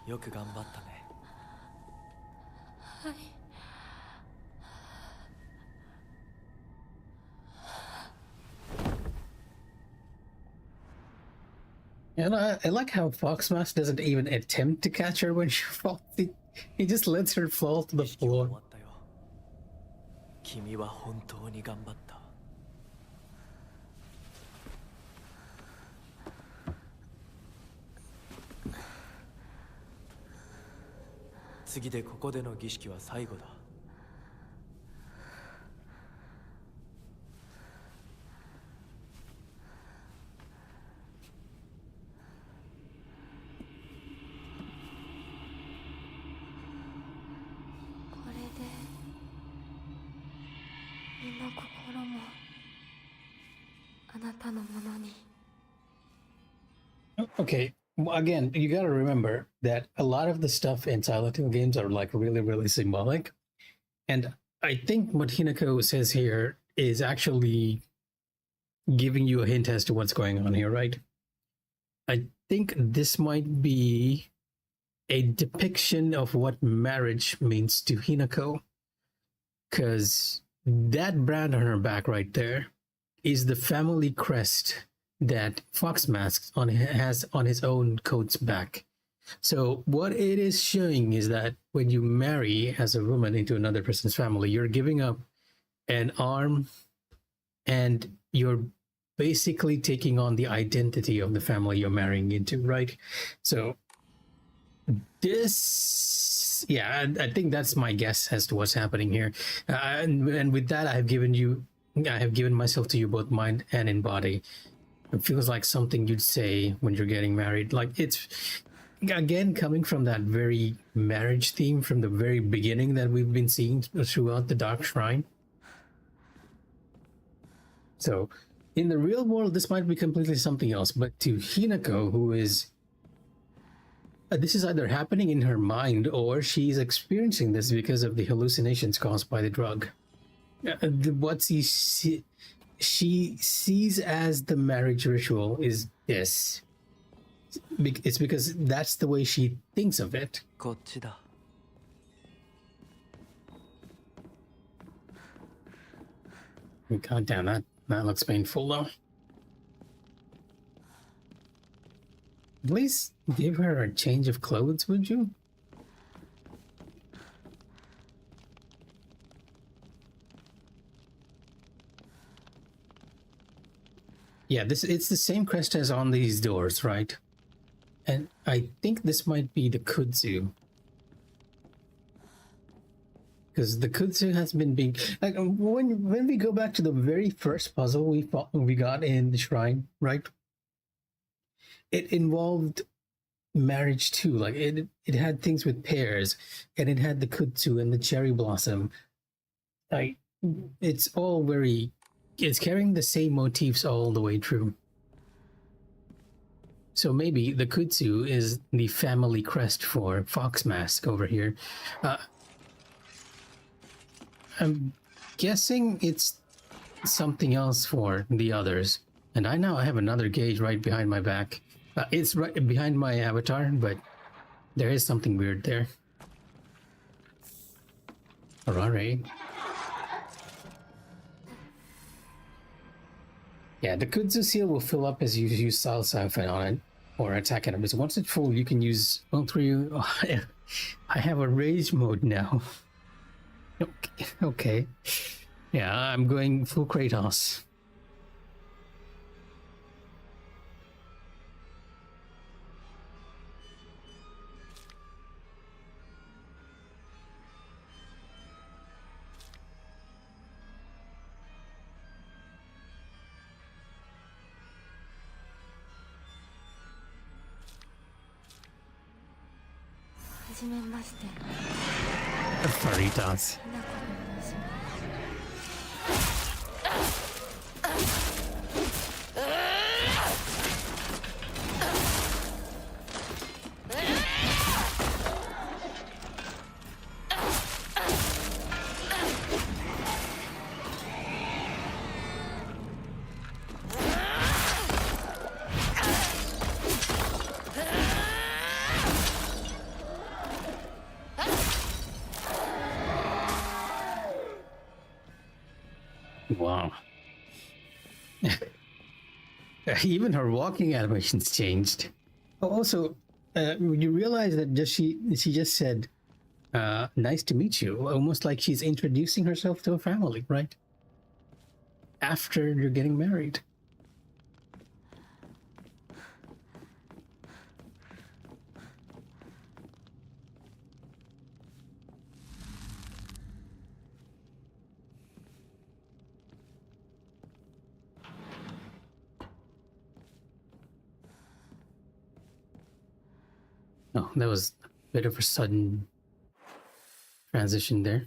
よく頑張ったね。はい。 And I like how Foxmask doesn't even attempt to catch her when she falls. He just lets her fall to the 意識は終 floor. わったよ。君は本当に頑張った。次でここでの儀式は最後だ。これで身も心もあなたのものに。 Okay, well, again, you gotta remember that a lot of the stuff in Silent Hill games are like really, really symbolic. And I think what Hinako says here is actually giving you a hint as to what's going on here, right? I think this might be a depiction of what marriage means to Hinako. Because that brand on her back right there is the family crest that Foxmask has on his own coat's back. So what it is showing is that when you marry as a woman into another person's family, you're giving up an arm and you're basically taking on the identity of the family you're marrying into, right? So this, yeah, I think that's my guess as to what's happening here. And with that, I have given myself to you both mind and in body. It feels like something you'd say when you're getting married. Like it's, again, coming from that very marriage theme from the very beginning that we've been seeing throughout the Dark Shrine. So in the real world, this might be completely something else, but to Hinako, who is, this is either happening in her mind or she's experiencing this because of the hallucinations caused by the drug. What she sees as the marriage ritual is this. It's because that's the way she thinks of it. こっちだ。 God damn, that looks painful though. At least give her a change of clothes, would you? Yeah, it's the same crest as on these doors, right? And I think this might be the kudzu. Because the kudzu has been being like when we go back to the very first puzzle we got in the shrine, right? It involved marriage too. Like it had things with pears, and it had the kudzu and the cherry blossom. Like it's all very, it's carrying the same motifs all the way through. So maybe the kudzu is the family crest for Fox Mask over here. I'm guessing it's something else for the others. And I have another gauge right behind my back. It's right behind my avatar, but there is something weird there. Alright. Yeah, the kudzu seal will fill up as you use Style Siphon on it, or attack enemies. Once it's full, you can use all three. Oh, I have a rage mode now. Okay. Yeah, I'm going full Kratos. Faritas. Wow. Even her walking animations changed. Oh, also, you realize that she just said, nice to meet you, almost like she's introducing herself to a family, right? After you're getting married. Oh, that was a bit of a sudden transition there.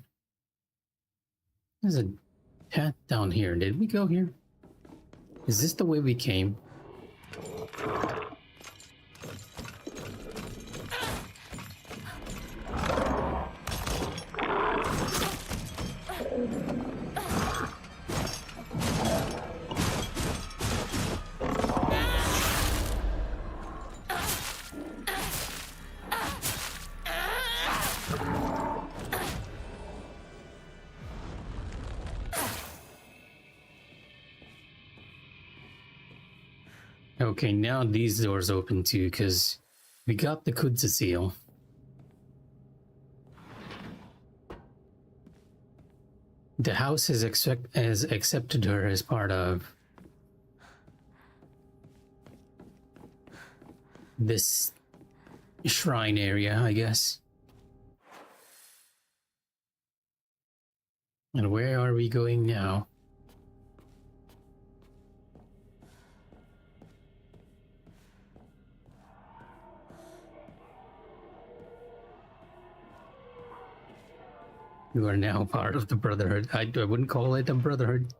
There's a path down here. Did we go here? Is this the way we came? Okay, now these doors open too, because we got the kudzu seal. The house has accepted her as part of this shrine area, I guess. And where are we going now? You are now part of the Brotherhood. I wouldn't call it a Brotherhood.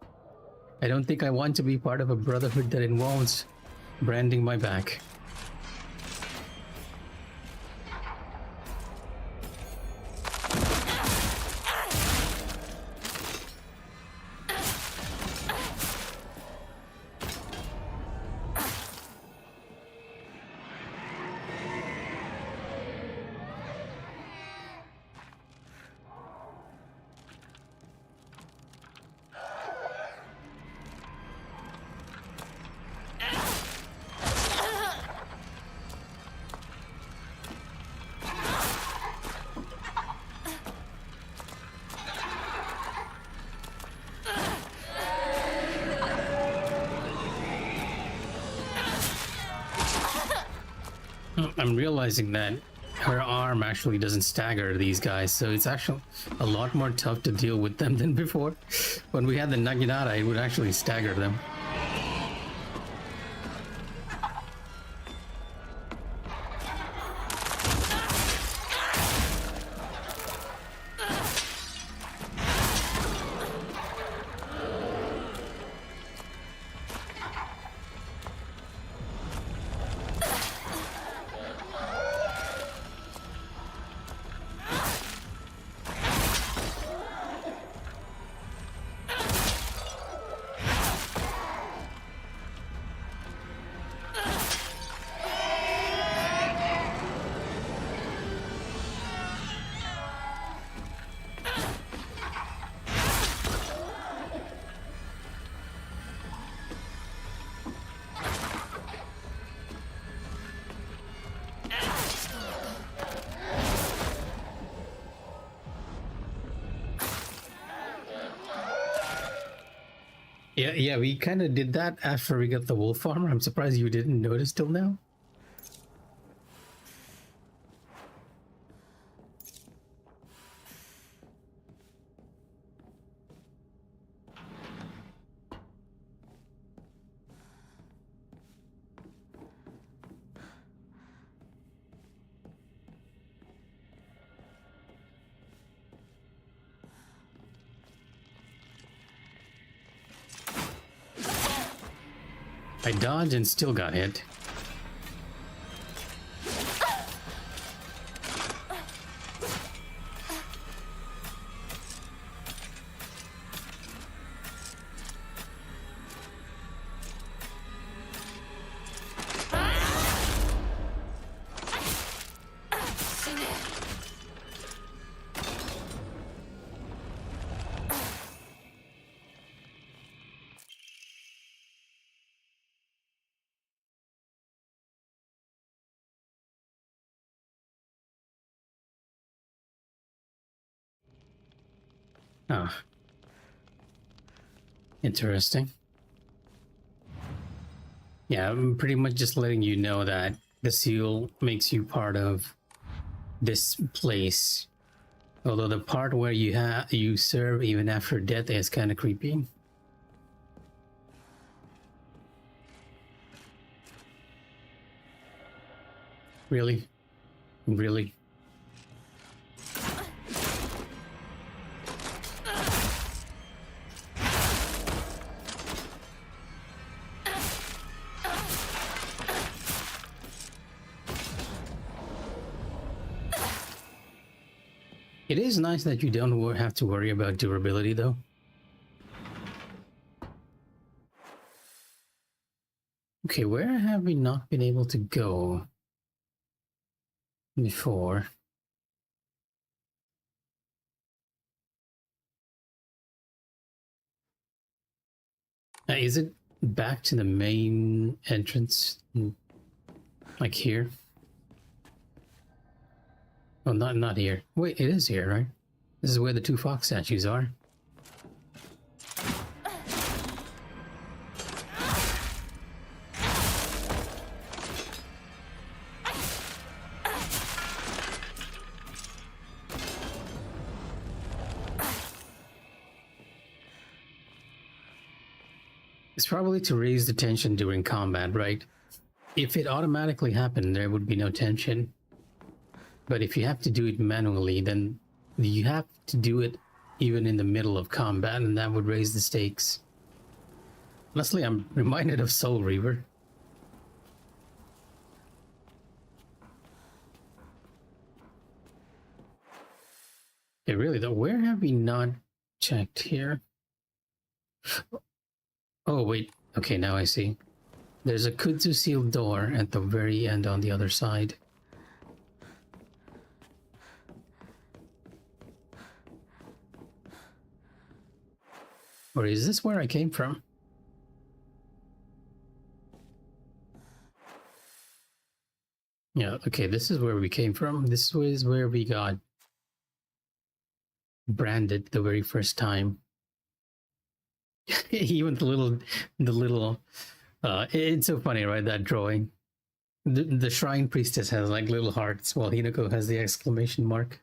I don't think I want to be part of a Brotherhood that involves branding my back. I'm realizing that her arm actually doesn't stagger these guys, so it's actually a lot more tough to deal with them than before. When we had the Naginata, it would actually stagger them. Yeah, we kind of did that after we got the wolf armor. I'm surprised you didn't notice till now. I dodged and still got hit. Ah, interesting. Yeah, I'm pretty much just letting you know that the seal makes you part of this place. Although the part where you serve even after death is kind of creepy. Really? Really? It is nice that you don't have to worry about durability, though. Okay, where have we not been able to go before? Is it back to the main entrance? Like here? Oh, not here. Wait, it is here, right? This is where the two fox statues are. It's probably to raise the tension during combat, right? If it automatically happened, there would be no tension. But if you have to do it manually, then you have to do it even in the middle of combat, and that would raise the stakes. Honestly, I'm reminded of Soul Reaver. Okay, really though, where have we not checked here? Oh, wait. Okay, now I see. There's a kudzu sealed door at the very end on the other side. Or is this where I came from? Yeah, okay, this is where we came from. This was where we got branded the very first time. Even the little it's so funny, right? That drawing. The shrine priestess has like little hearts while Hinako has the exclamation mark.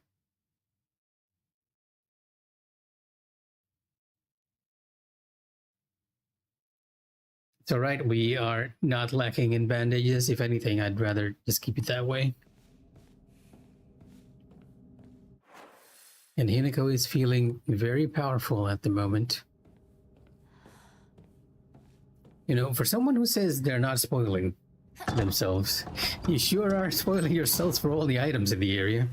It's all right, we are not lacking in bandages. If anything, I'd rather just keep it that way. And Hinako is feeling very powerful at the moment. You know, for someone who says they're not spoiling themselves, you sure are spoiling yourselves for all the items in the area.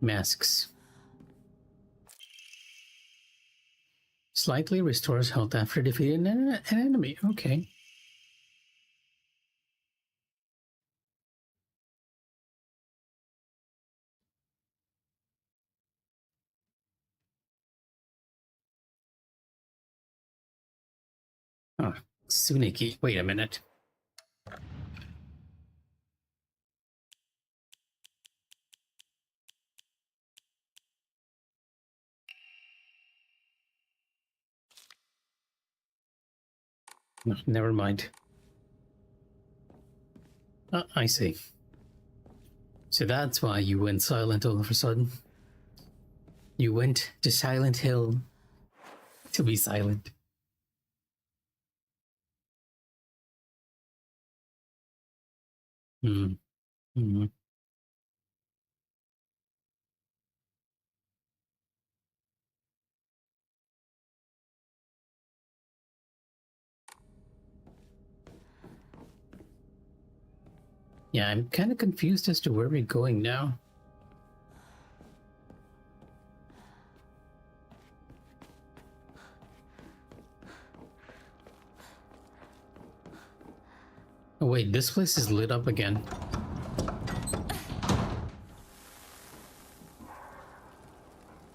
Masks. Slightly restores health after defeating an enemy. Okay. Oh, Tsuneki. Wait a minute. No, never mind. I see. So that's why you went silent all of a sudden. You went to Silent Hill to be silent. Hmm. Hmm. Yeah, I'm kind of confused as to where we're going now. Oh wait, this place is lit up again.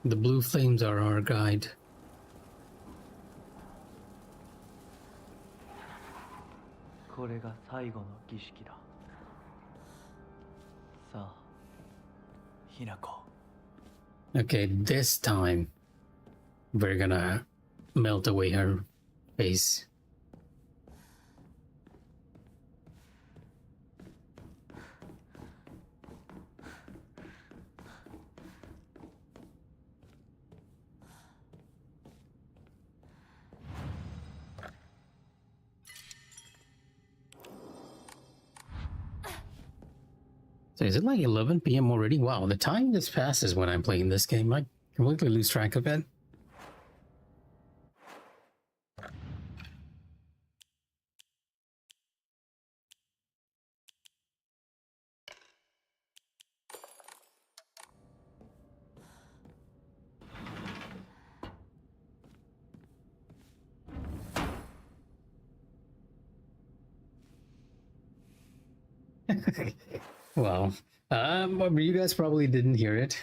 The blue flames are our guide. Okay, this time we're gonna melt away her face. So is it like 11 p.m. already? Wow, the time just passes when I'm playing this game. I completely lose track of it. Wow. You guys probably didn't hear it.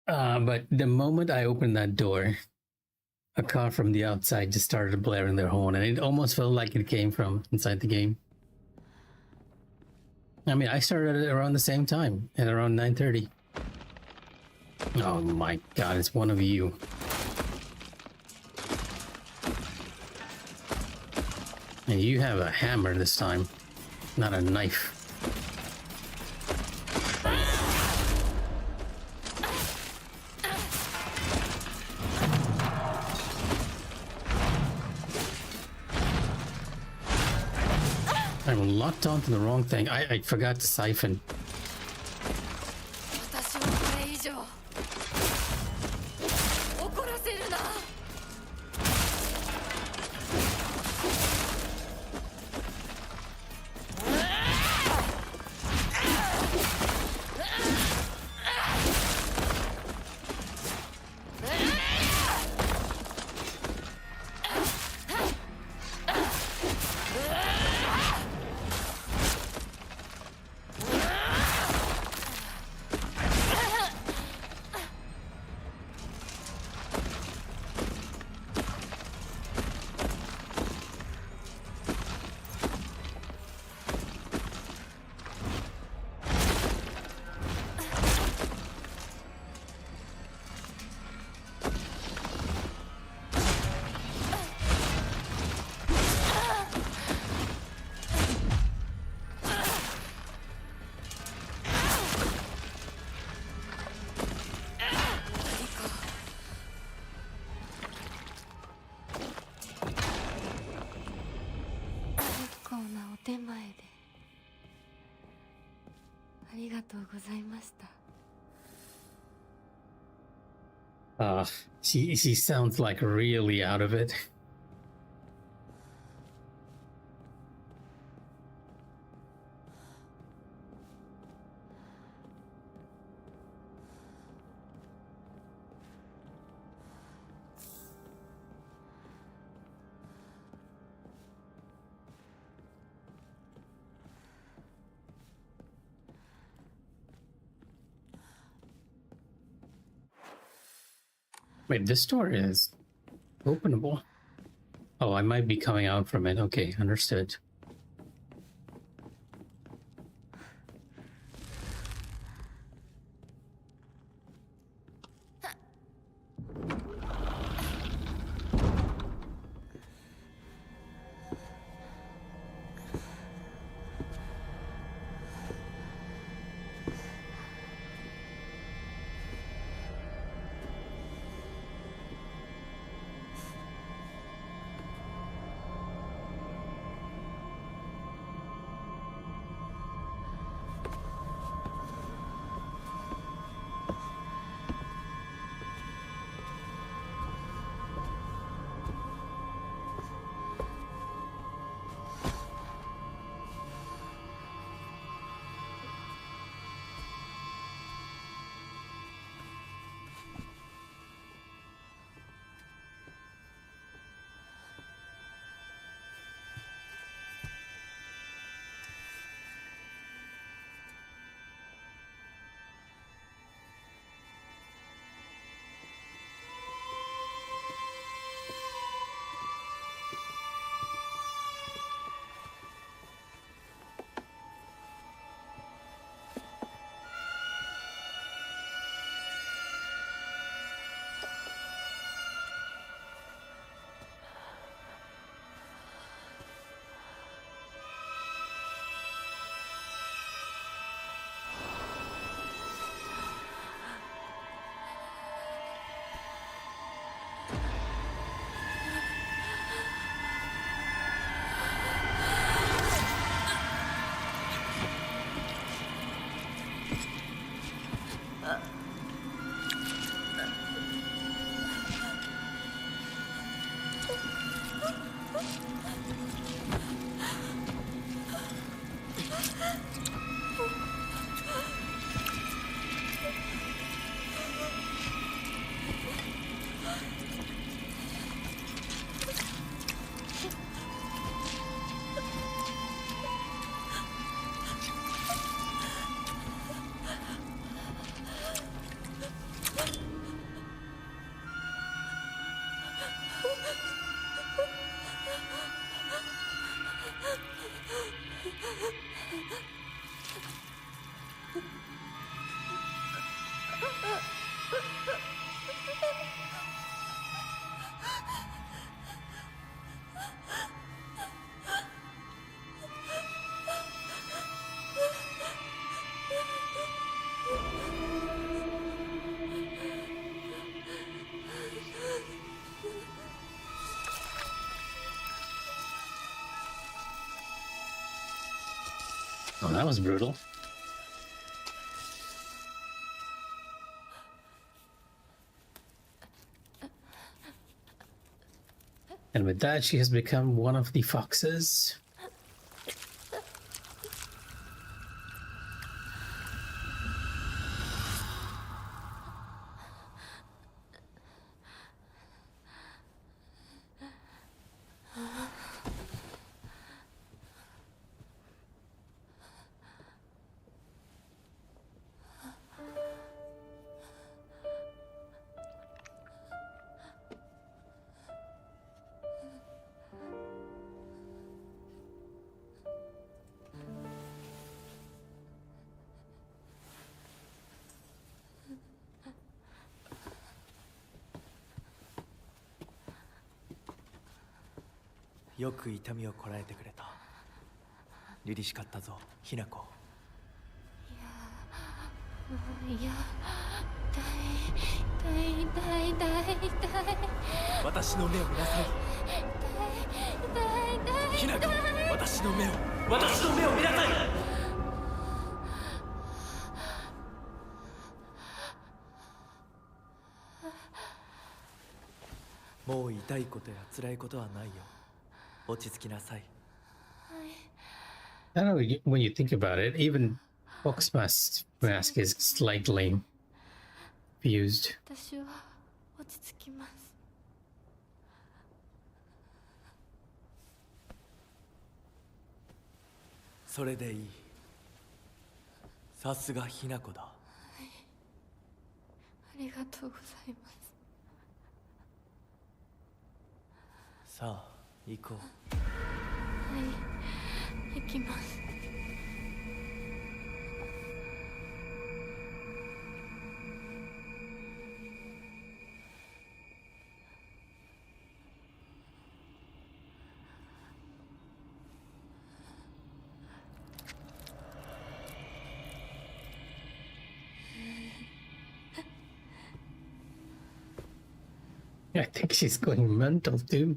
But the moment I opened that door, a car from the outside just started blaring their horn, and it almost felt like it came from inside the game. I mean, I started it around the same time, at around 9:30. Oh my god, it's one of you. And you have a hammer this time, not a knife. I'm locked onto the wrong thing. I forgot to siphon. 私をこれ以上怒らせるな。結構なお手前でありがとうございました。 She sounds like really out of it. Wait, this door is Openable. Oh, I might be coming out from it. Okay, understood. Oh, that was brutal. And with that, she has become one of the foxes.よく痛みをこらえてくれた。凛々しかったぞ、ひな子。いや、痛い。私の目を見なさい。痛い。ひな子、私の目を見なさい。もう痛いことや辛いことはないよ。落ち着きなさい。I don't know, when you think about it, even Fox mask is slightly fused. 私は落ち着きます。それでいい。さすがひな子だ。ありがとうございます。さあ行こう。はい行きます。I think she's going mental too.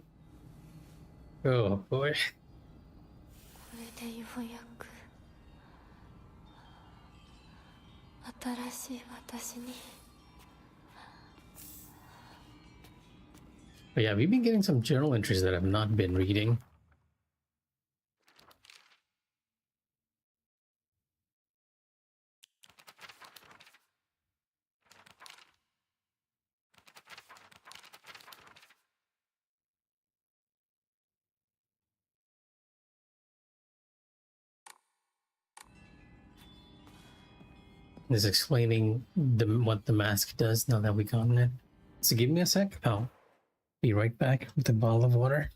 Oh boy. これでようやく新しい私に。 But yeah, we've been getting some journal entries that I've not been reading. Is explaining what the mask does now that we gotten it. So give me a sec. I'll be right back with a bottle of water.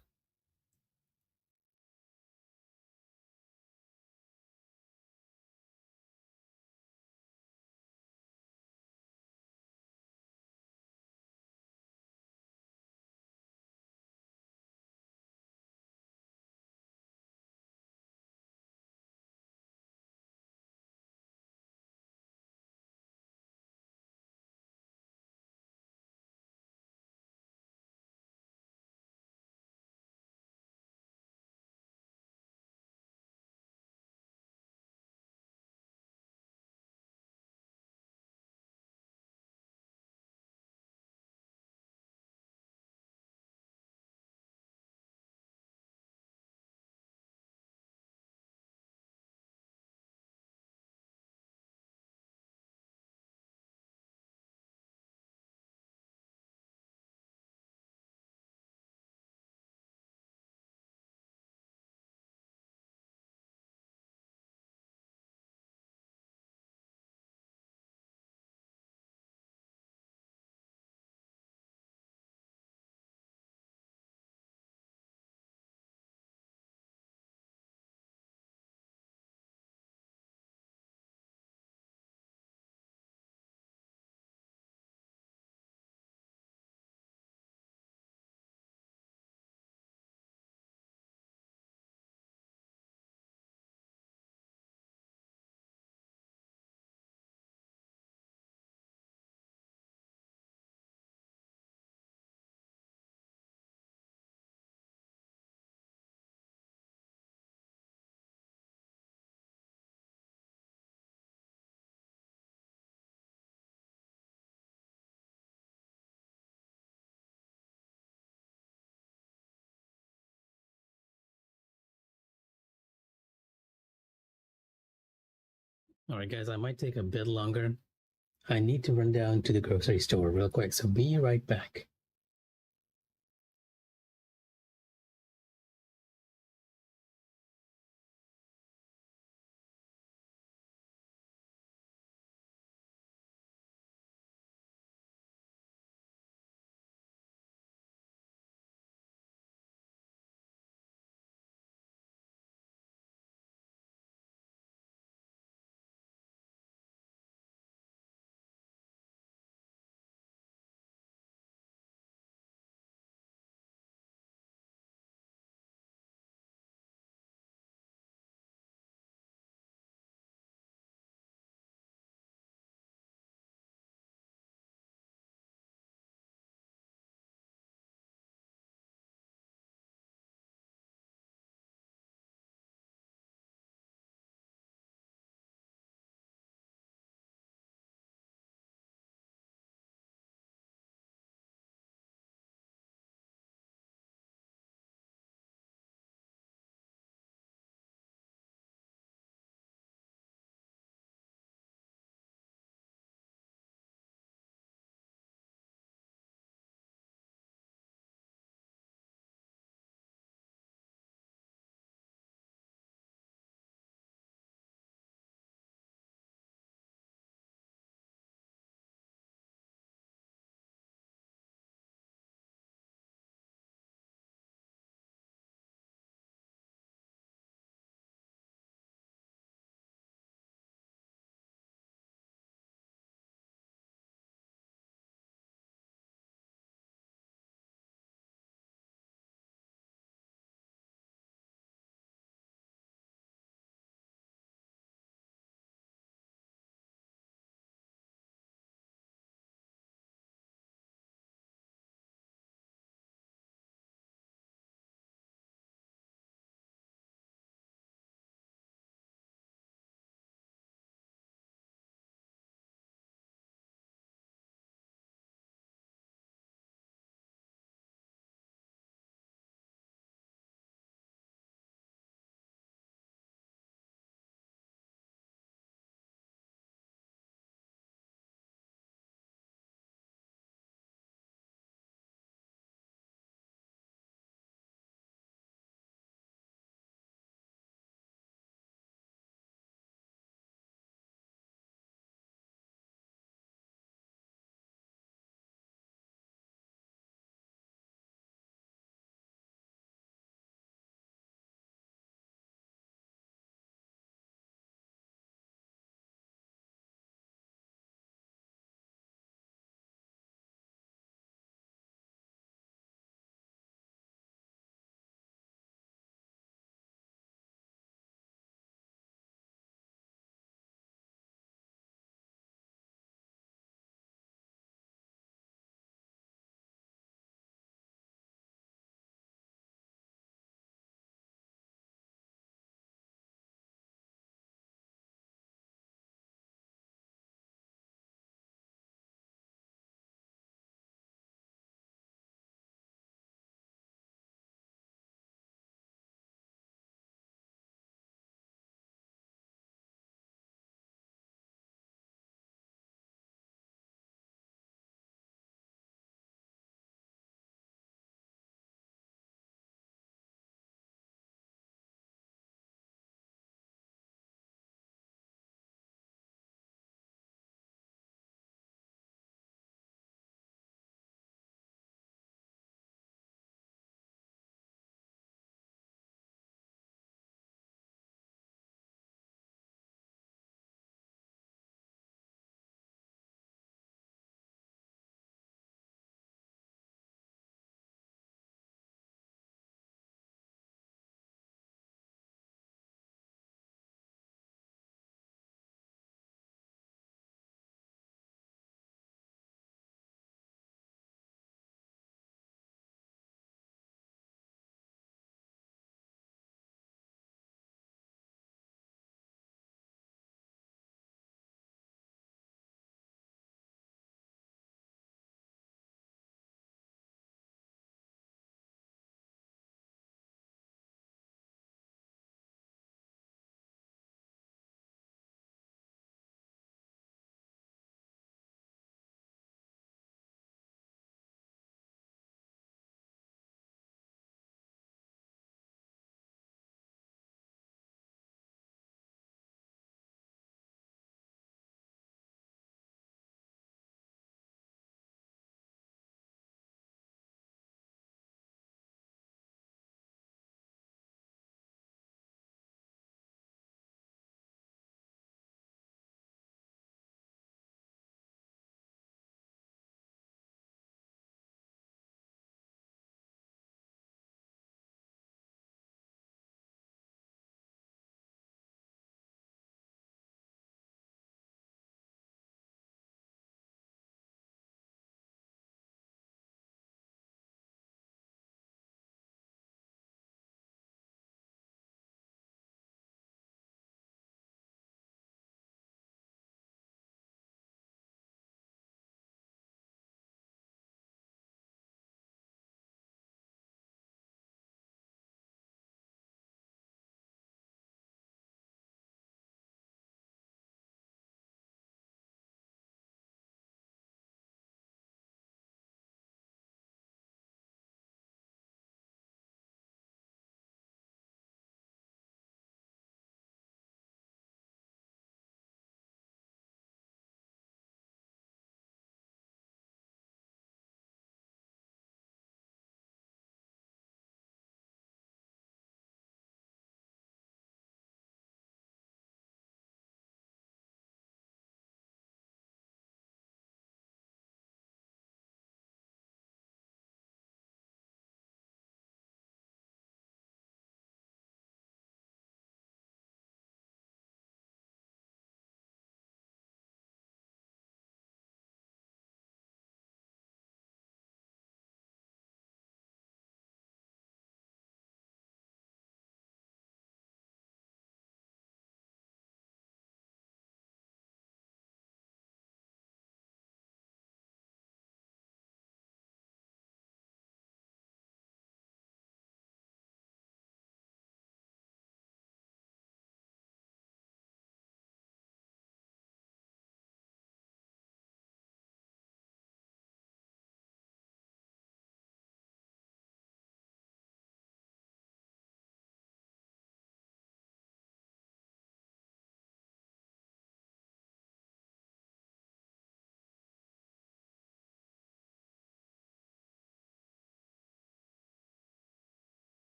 All right, guys, I might take a bit longer. I need to run down to the grocery store real quick, so be right back.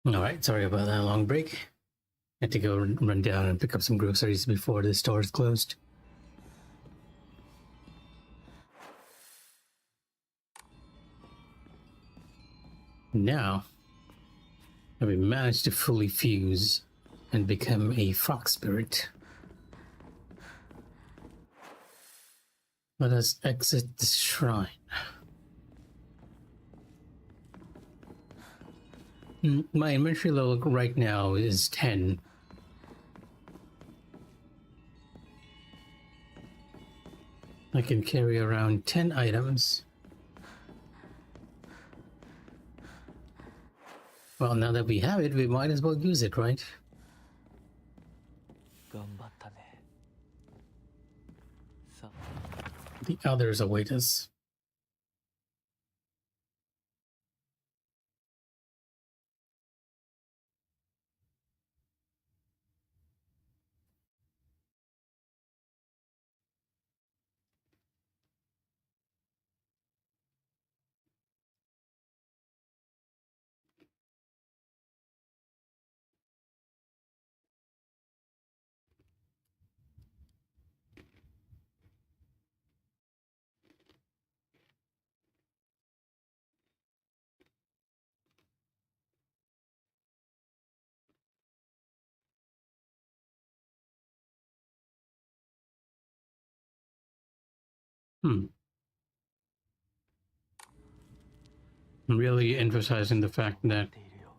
Alright, sorry about that long break. Had to go run down and pick up some groceries before the stores closed. Now, we managed to fully fuse and become a fox spirit. Let us exit the shrine. My inventory level right now is 10. I can carry around 10 items. Well, now that we have it, we might as well use it, right? 頑張ったね。さ The others await us. I'm really emphasizing the fact that ているよ。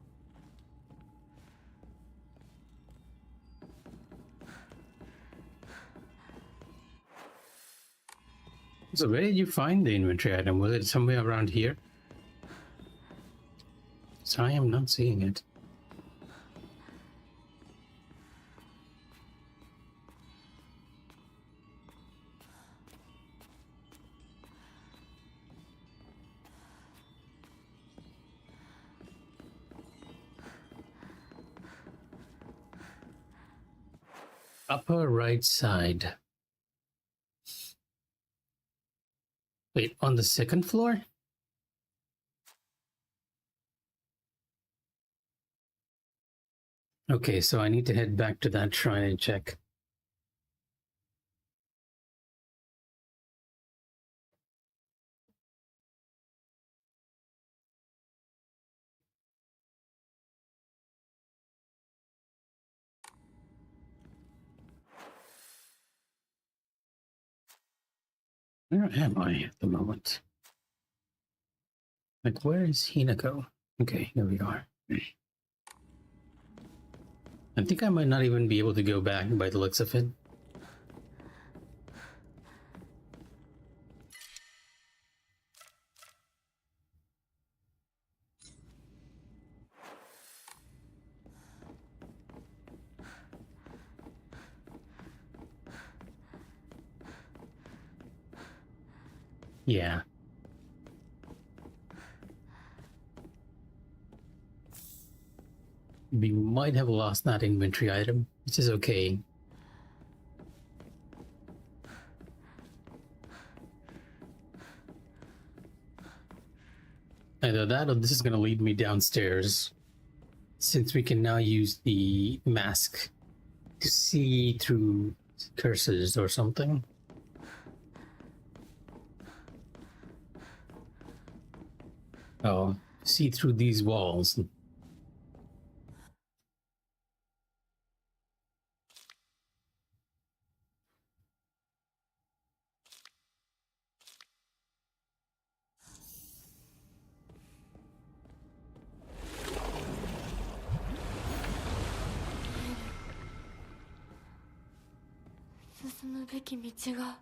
So where did you find the inventory item? Was it somewhere around here? So I am not seeing it. Upper right side. Wait, on the second floor? Okay, so I need to head back to that shrine and check. Where am I at the moment? Like, where is Hinako? Okay, here we are. I think I might not even be able to go back by the looks of it. Yeah. We might have lost that inventory item, which is okay. Either that or this is going to lead me downstairs, since we can now use the mask to see through curses or something. Oh, see through these walls. "進むべき道が」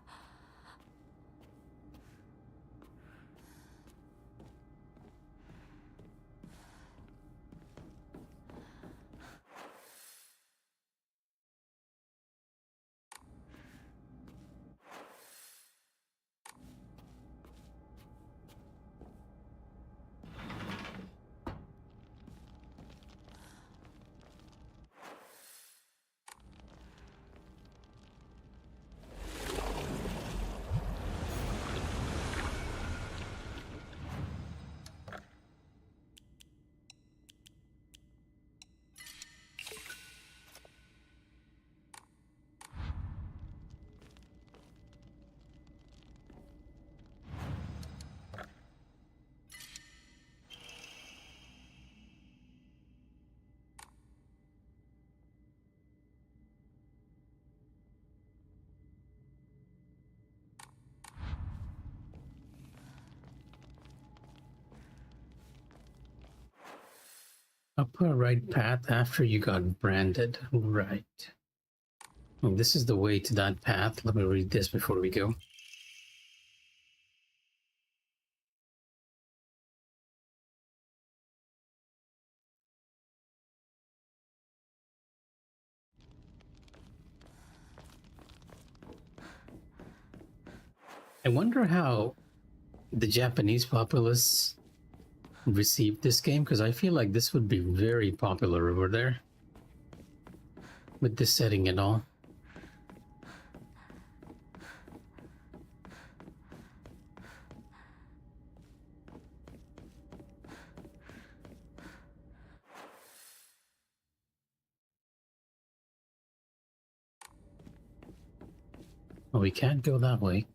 Upper right path after you got branded. Right. And this is the way to that path. Let me read this before we go. I wonder how the Japanese populace received this game, because I feel like this would be very popular over there with this setting and all. Well, we can't go that way.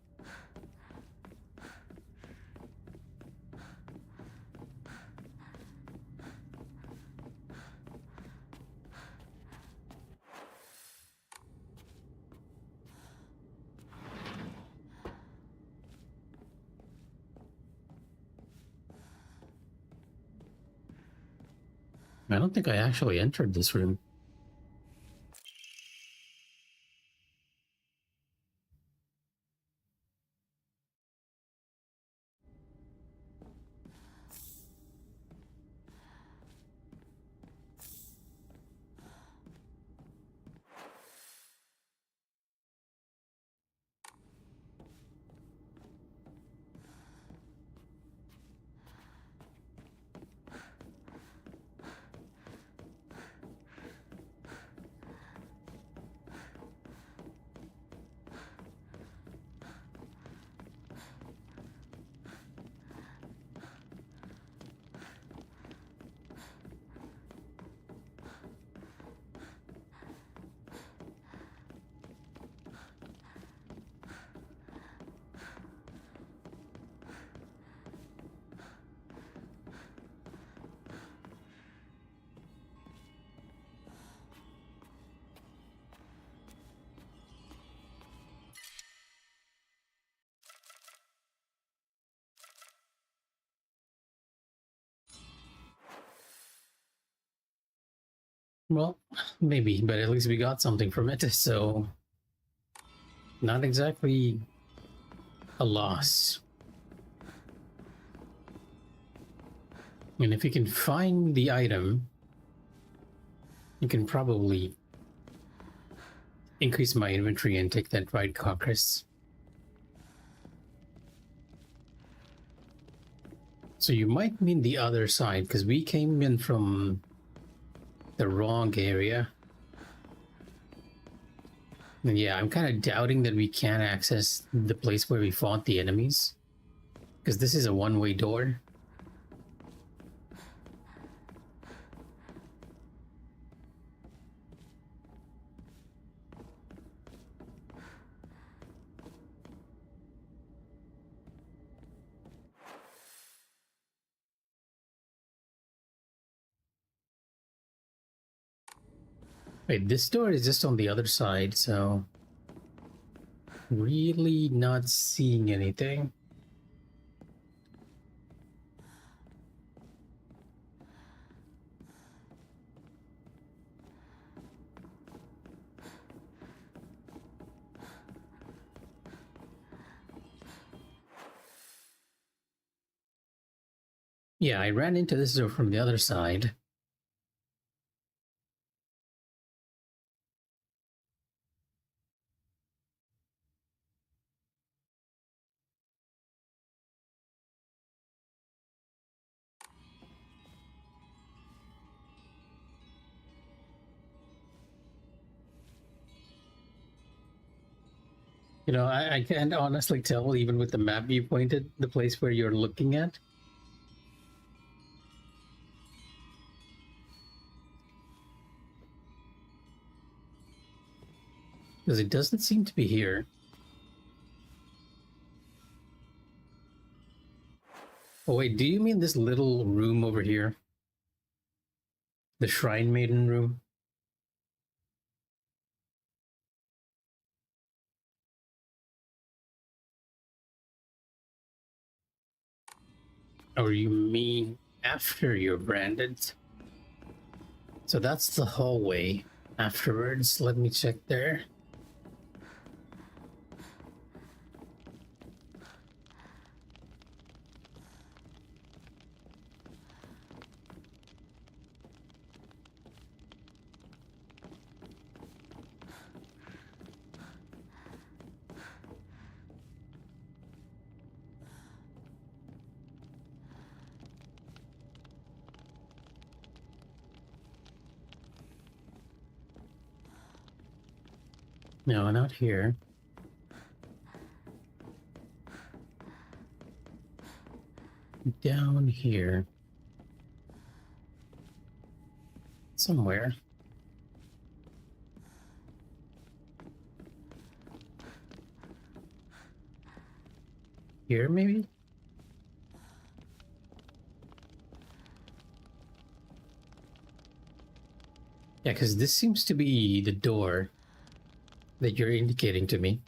I don't think I actually entered this room. Well, maybe, but at least we got something from it, so not exactly a loss. And if you can find the item, you can probably increase my inventory and take that right carcass. So you might mean the other side, because we came in from the wrong area. And yeah, I'm kind of doubting that we can access the place where we fought the enemies, because this is a one-way door. Wait, this door is just on the other side, so really not seeing anything. Yeah, I ran into this door from the other side. You know, I can't honestly tell, even with the map you pointed, the place where you're looking at. Because it doesn't seem to be here. Oh wait, do you mean this little room over here? The Shrine Maiden room? Or you mean after you're branded? So that's the hallway. Afterwards, let me check there. No, not here. Down here. Somewhere. Here, maybe? Yeah, because this seems to be the door that you're indicating to me.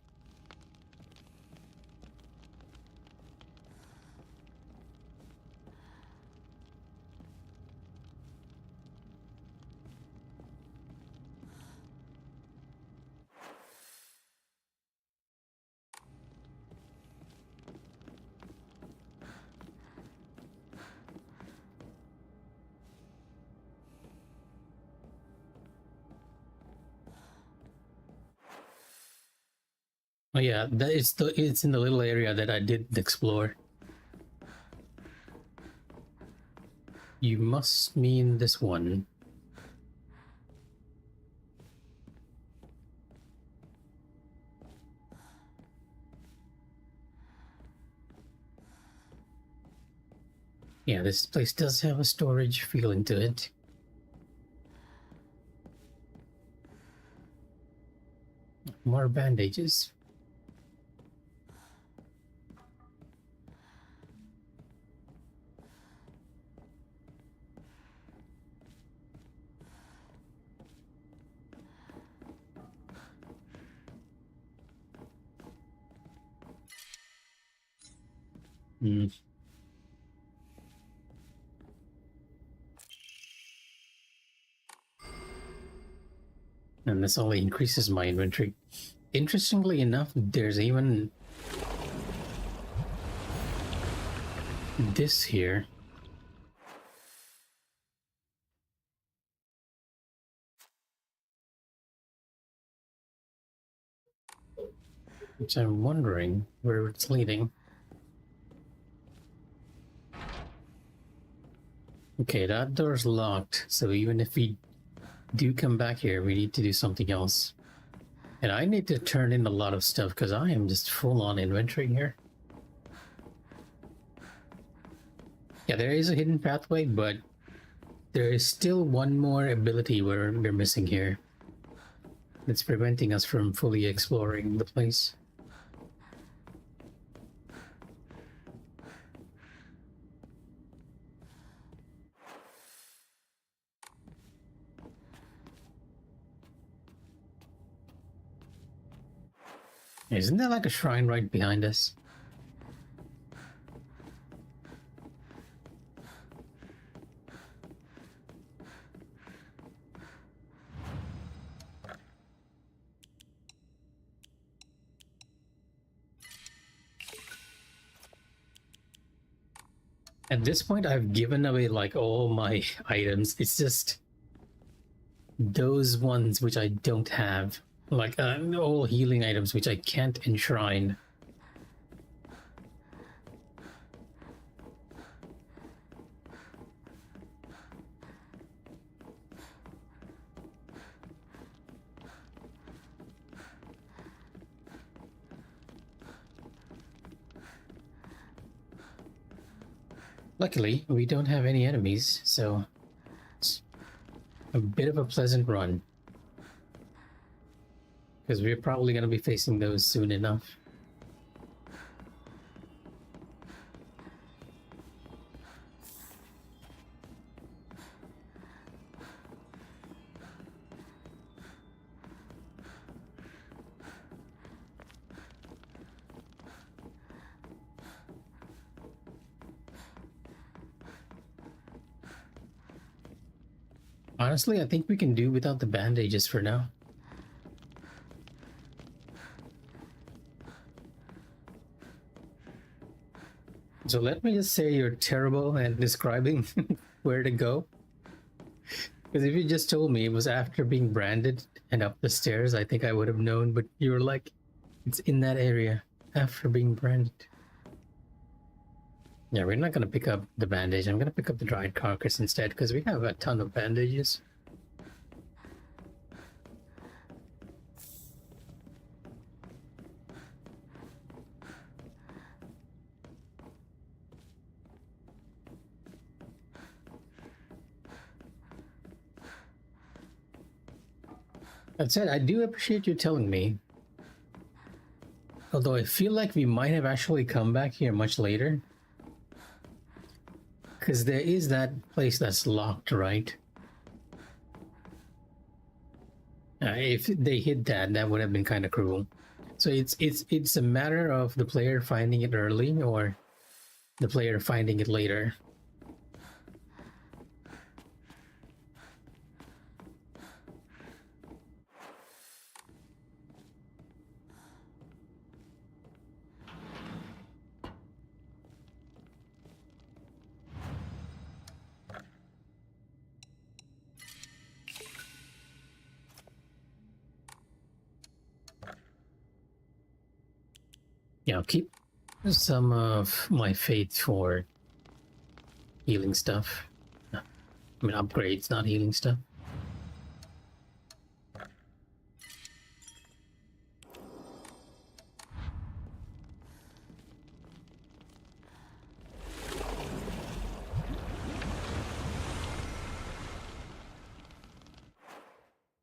Oh yeah, it's in the little area that I did explore. You must mean this one. Yeah, this place does have a storage feeling to it. More bandages. Hmm. And this only increases my inventory. Interestingly enough, there's even this here. Which I'm wondering where it's leading. Okay, that door's locked, so even if we do come back here, we need to do something else. And I need to turn in a lot of stuff because I am just full on inventory here. Yeah, there is a hidden pathway, but there is still one more ability we're missing here. That's preventing us from fully exploring the place. Isn't there like a shrine right behind us? At this point, I've given away like all my items. It's just those ones which I don't have. Like all healing items which I can't enshrine. Luckily, we don't have any enemies, so it's a bit of a pleasant run. Because we're probably going to be facing those soon enough. Honestly, I think we can do without the bandages for now. So let me just say you're terrible at describing where to go. Because if you just told me it was after being branded and up the stairs, I think I would have known. But you were like, it's in that area after being branded. Yeah, we're not going to pick up the bandage. I'm going to pick up the dried carcass instead because we have a ton of bandages. That said, I do appreciate you telling me. Although I feel like we might have actually come back here much later. Because there is that place that's locked, right? If they hit that, that would have been kind of cruel. So it's a matter of the player finding it early or the player finding it later. Yeah, I'll keep some of my faith for healing stuff. I mean, upgrades, not healing stuff.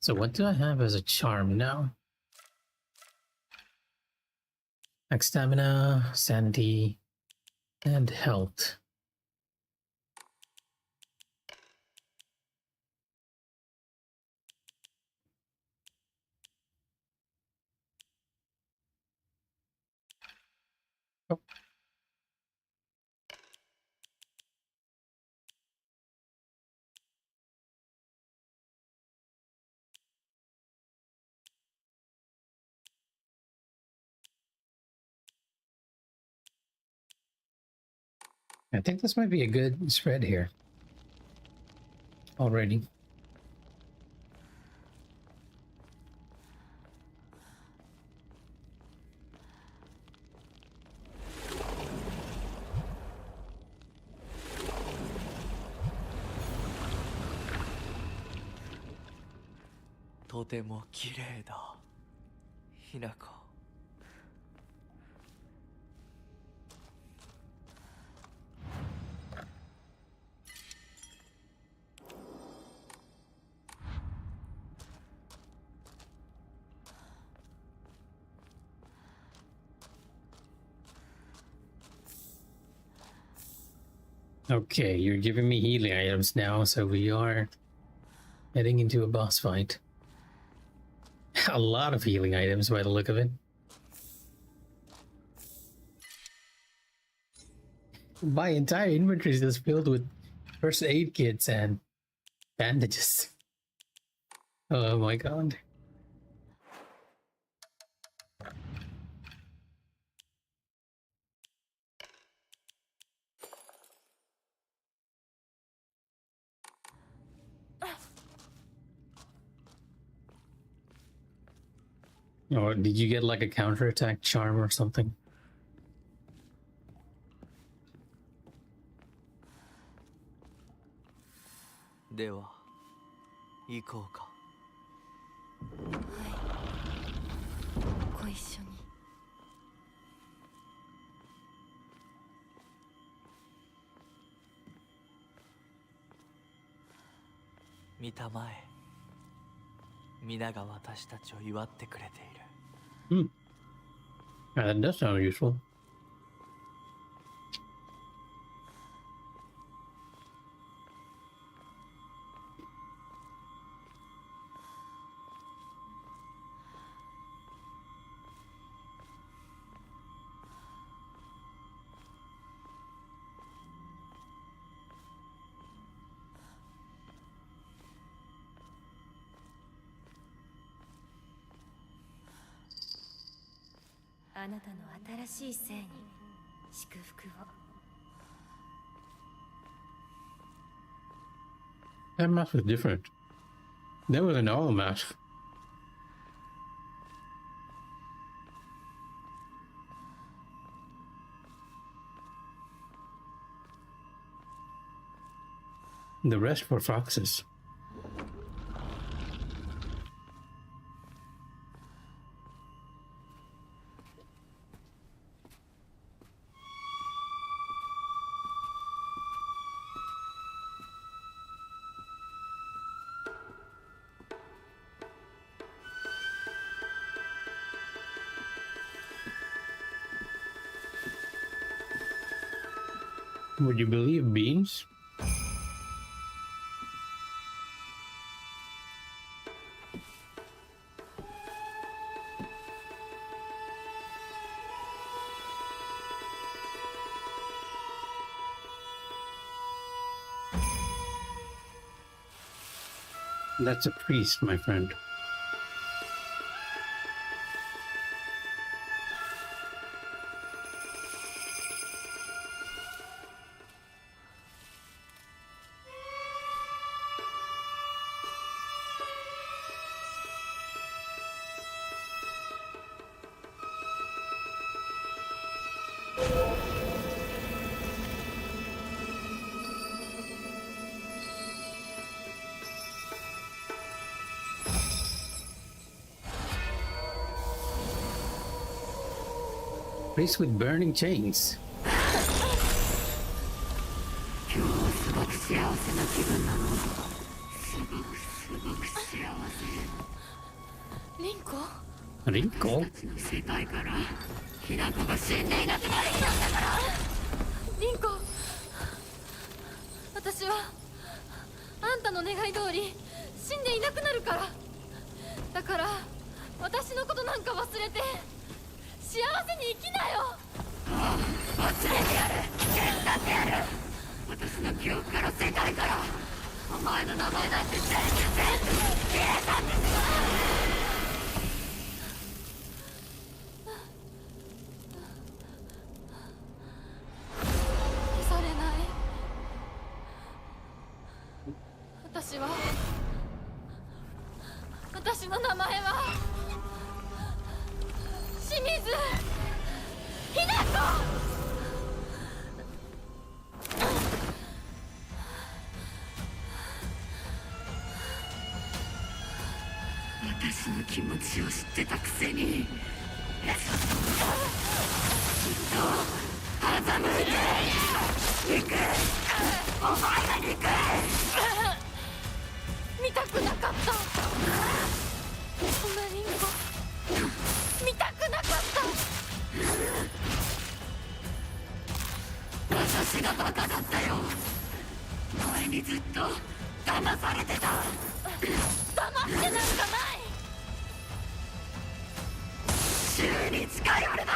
So what do I have as a charm now? Max stamina, sanity, and health. Oh. I think this might be a good spread here. Already. Okay, you're giving me healing items now, so we are heading into a boss fight. A lot of healing items by the look of it. My entire inventory is just filled with first aid kits and bandages. Oh my god. Or did you get like a counterattack charm or something? では行こうか。ご一緒に。見たまえ。皆が私たちを祝ってくれている。That does sound useful. あなたの新しい生に祝福を。 That mask was different. That was an all mask. The rest were foxes. Would you believe beans? That's a priest, my friend. Priest with burning chains. 今日はすごく幸せな気分なの。すごく幸せ。リンコ Rinko? たちの世界からひな子が死んでいなくなる日なんだから。リンコ、私はあんたの願い通り死んでいなくなるから。だから私のことなんか忘れて幸せに生きなよ。忘れてやる。手伝ってやる。私の記憶から世界からお前の名前なんて全部消えたんですよ。消されない。私の名前は清水ひな子。私の気持ちを知ってたくせにずっと欺いて憎い。お前が憎い。見たくなかった。ごめんリンコ、見たくなかった。私がバカだったよ。前にずっと騙されてた。黙ってなんかない。週に近寄るな。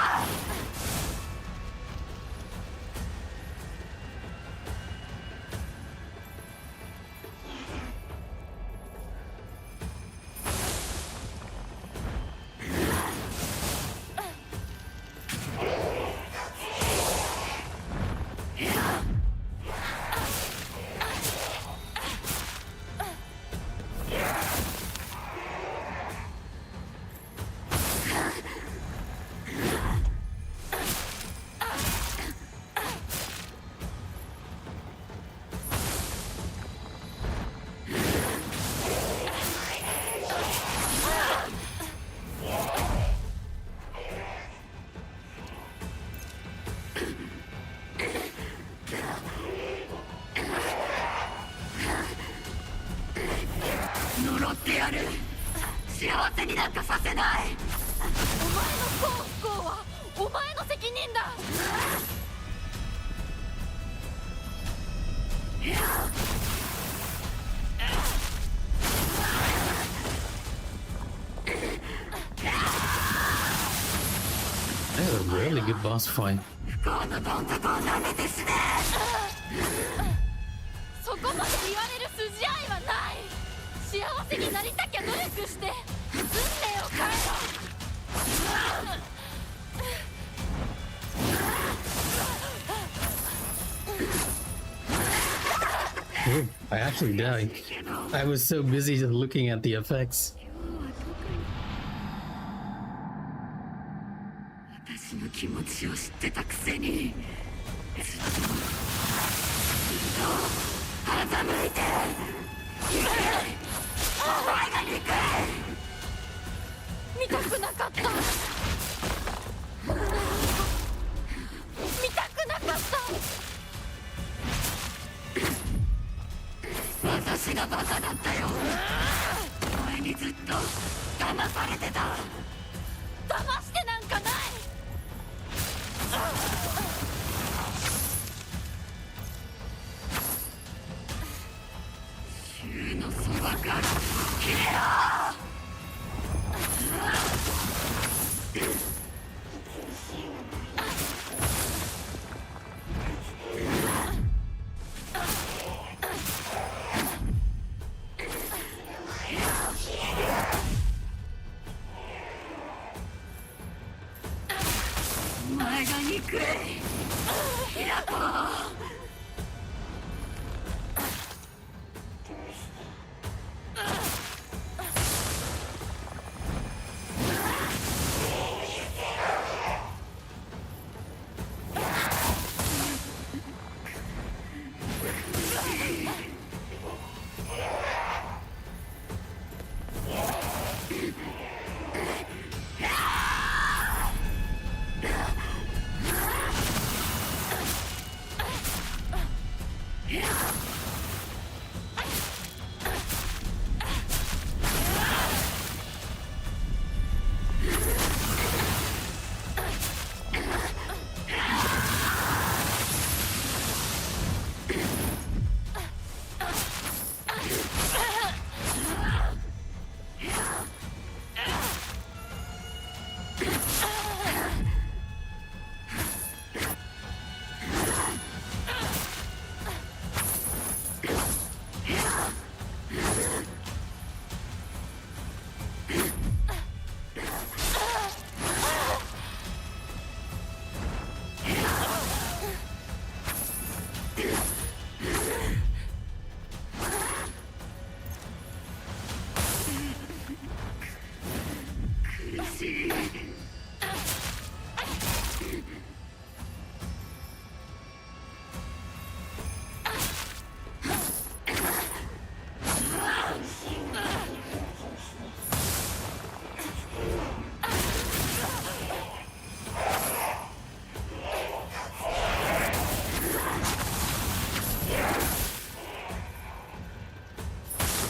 呪ってやる。幸せになんかさせない。お前の幸不幸はお前の責任だ。That was a really good boss fight. 不幸のどん底を舐めて死ね。そこまで言われる筋合いはない。幸せになりたきゃ努力して運命を変えろ。Oh, I actually died. I was so busy just looking at the effects. 私の気持ちを知ってたくせにずっと欺いてお前が憎い見たくなかった見たくなかった私がバカだったよお前にずっと騙されてた騙してなんかない銃のそばから消えろお前が憎い平子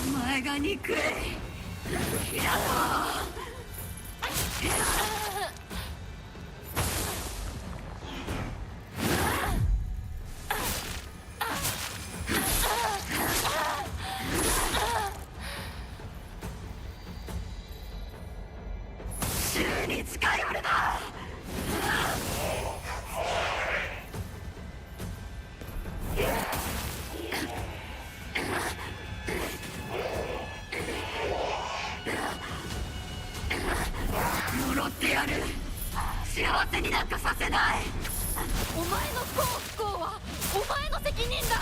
お前が憎い平子銃に近寄るな呪ってやる幸せになんかさせないお前の幸不幸はお前の責任だ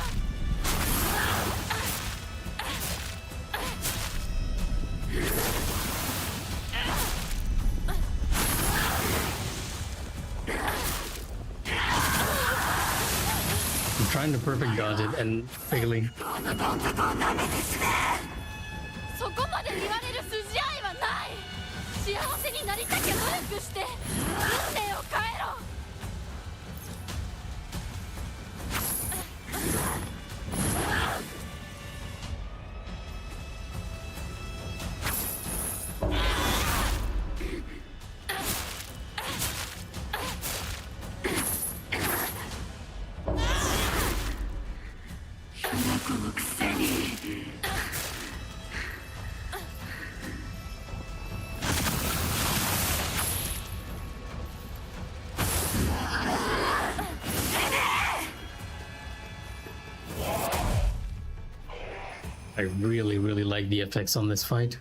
I'm trying to perfect dodge it and failing. このどん底を舐めて死ねそこまで言われる筋合いはない幸せになりたきゃ努力して運命を変えろこのくせに I really like the effects on this fight.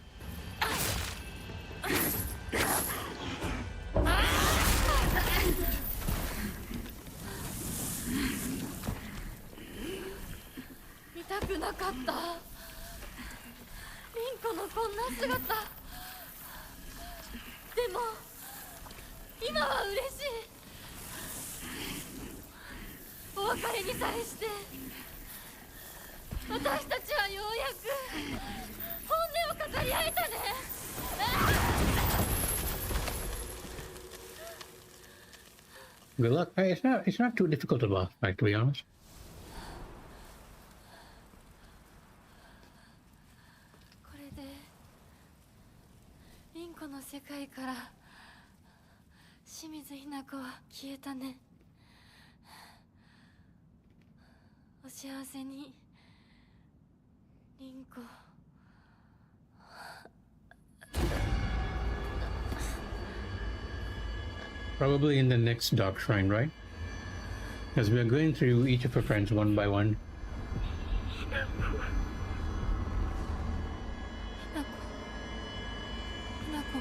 見たたくなかった。凛子のこんな姿。でも今は嬉しい。お別れにさえして私たちはようやく本音を語り合えたね。Good luck. Hey, it's not too difficult to boss fight, to be honest. これで凛子の世界から清水ひな子は消えたね。お幸せに凛子。Probably in the next Dark Shrine, right? Because we are going through each of her friends one by one. ひな子。ひな子。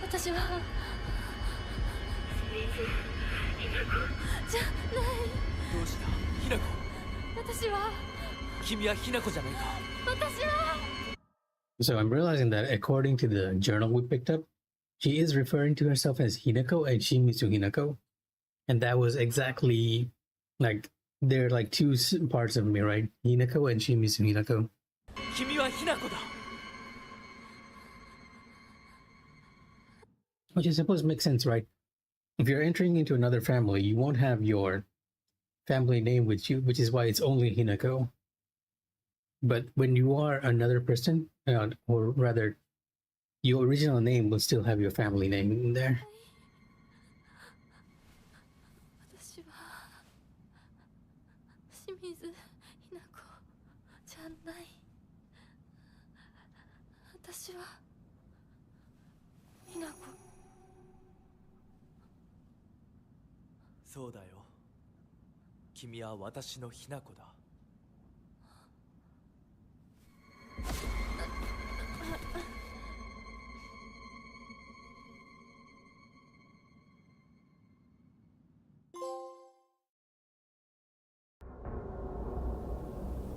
私はじゃない。どうしたひな子。私は君はひな子じゃないか。私は So I'm realizing that according to the journal we picked up, she is referring to herself as Hinako and Shimizu Hinako. And that was exactly like, they're like two parts of me, right? Hinako and Shimizu Hinako. 君はひな子だ。 Which I suppose makes sense, right? If you're entering into another family, you won't have your family name with you, which is why it's only Hinako. But when you are another person, or rather, your original name will still have your family name in there. 私は清水ひな子じゃない。私はひな子。そうだよ。君は私のひな子だ。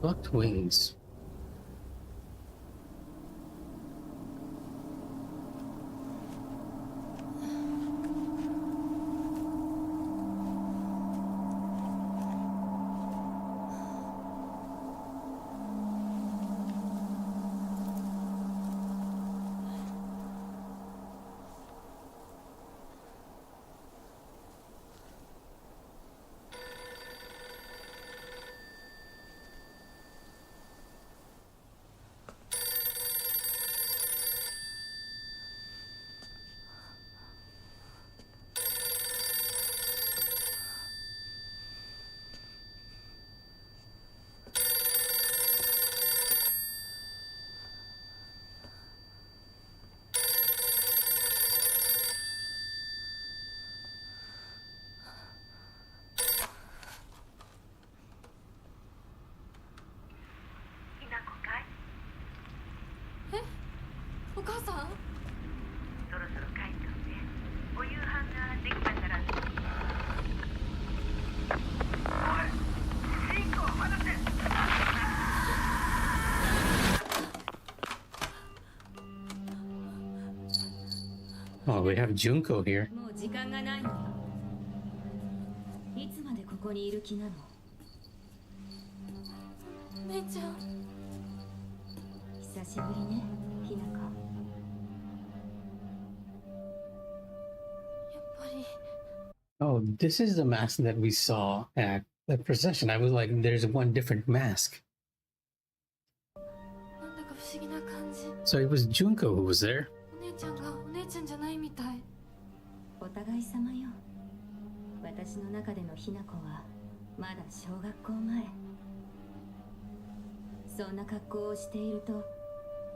Plucked wings. Oh, we have Junko here. もう時間がないのよ。いつまでここにいる気なの？姉ちゃん。久しぶりね、ひな子。やっぱり。Oh, this is the mask that we saw at the procession. I was like, there's one different mask. なんだか不思議な感じ。So it was Junko who was there. お姉ちゃんがお姉ちゃんじゃないみたい。お互い様よ。私の中でのひな子はまだ小学校前。そんな格好をしていると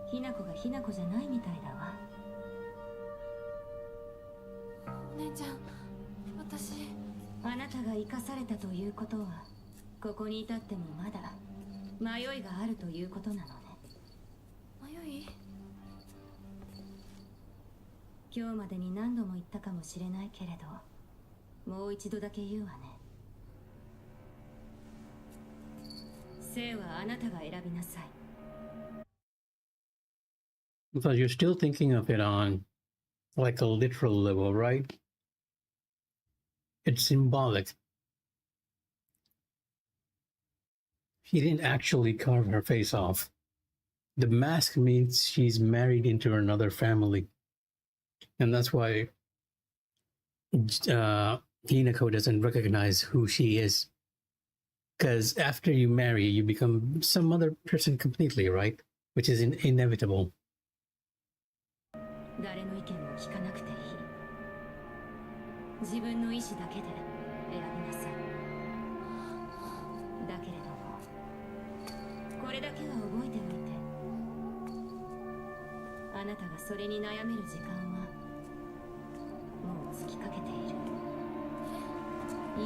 ひな子がひな子じゃないみたいだわ。お姉ちゃん、私。あなたが生かされたということはここに至ってもまだ迷いがあるということなのね。迷い？今日までに何度も言ったかもしれないけれど、もう一度だけ言うわね。生はあなたが選びなさい。 But you're still thinking of it on like a literal level, right? It's symbolic. He didn't actually carve her face off. The mask means she's married into another family. And that's why Hinako doesn't recognize who she is. Because after you marry, you become some other person completely, right? Which is inevitable. 誰の意見も聞かなくていい。自分の意志だけで選びなさい。だけれども、これだけは覚えておいて。あなたがそれに悩める時間はもう尽きかけている。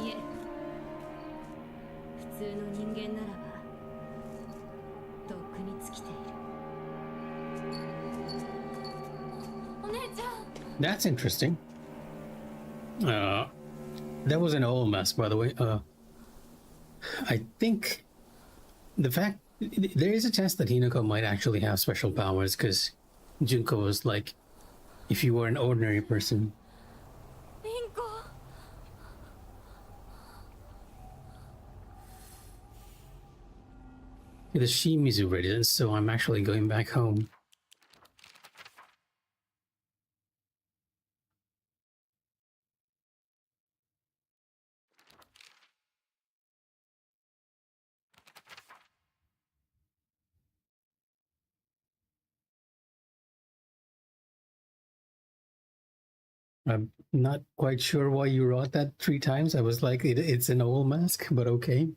いえ、普通の人間ならばとっくに尽きている。 That's interesting. That was an old mask, by the way. I think the fact there is a chance that Hinako might actually have special powers because Junko was like, if you were an ordinary person. リンコ The Shimizu residence, so I'm actually going back home. I'm not quite sure why you wrote that 3 times. I was like, it's an old mask, but okay.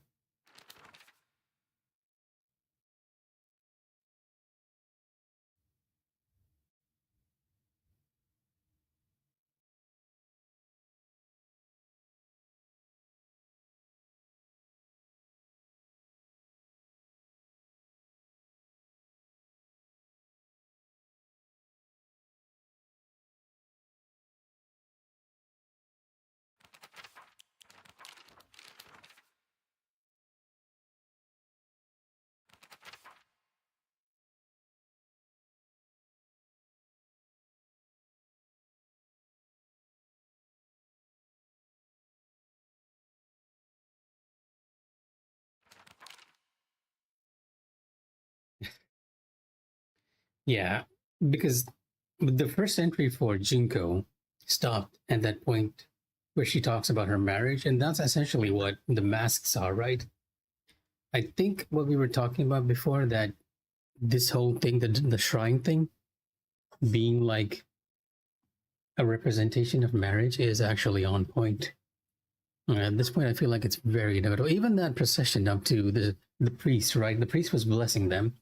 Yeah, because the first entry for Junko stopped at that point where she talks about her marriage, and that's essentially what the masks are, right? I think what we were talking about before, that this whole thing, the shrine thing, being like a representation of marriage, is actually on point. At this point, I feel like it's very notable. Even that procession up to the priest, right? The priest was blessing them.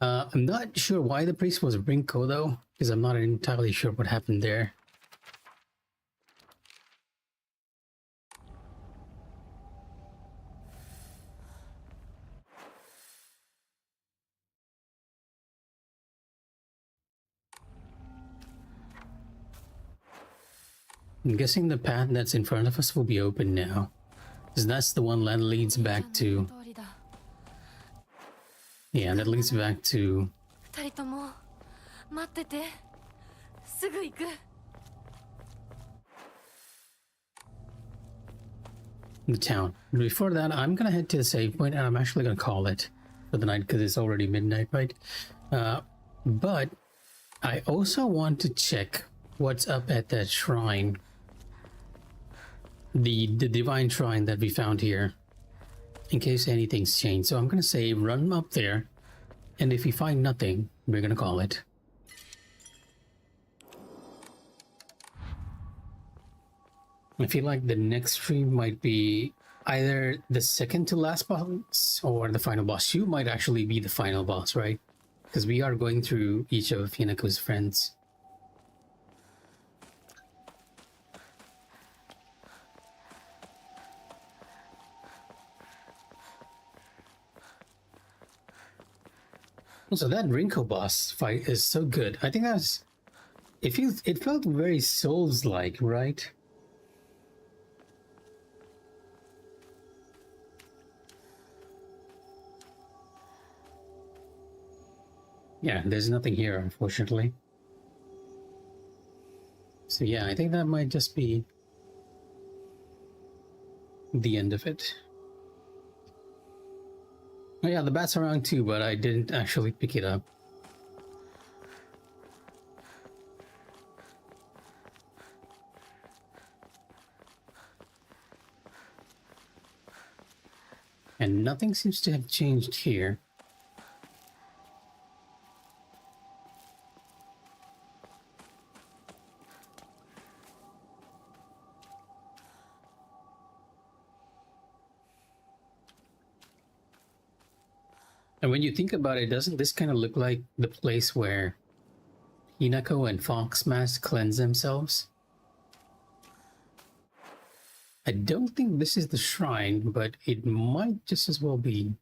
I'm not sure why the priest was Rinko though, because I'm not entirely sure what happened there. I'm guessing the path that's in front of us will be open now, because that's the one that leads back to... 通りだ Yeah, that leads back to... 二人とも待っててすぐ行く the town. Before that, I'm gonna head to the save point, and I'm actually gonna call it for the night because it's already midnight, right? But I also want to check what's up at that shrine, the divine shrine that we found here, in case anything's changed. So I'm gonna say run up there, and if we find nothing, we're gonna call it. I feel like the next stream might be either the second to last boss or the final boss. You might actually be the final boss, right? Because we are going through each of Hinako's friends. So that Rinko boss fight is so good. I think that's It felt very Souls-like, right? Yeah, there's nothing here, unfortunately. So yeah, I think that might just be the end of it. Oh yeah, the bat's around too, but I didn't actually pick it up. And nothing seems to have changed here. And when you think about it, doesn't this kind of look like the place where Hinako and Foxmask cleanse themselves? I don't think this is the shrine, but it might just as well be.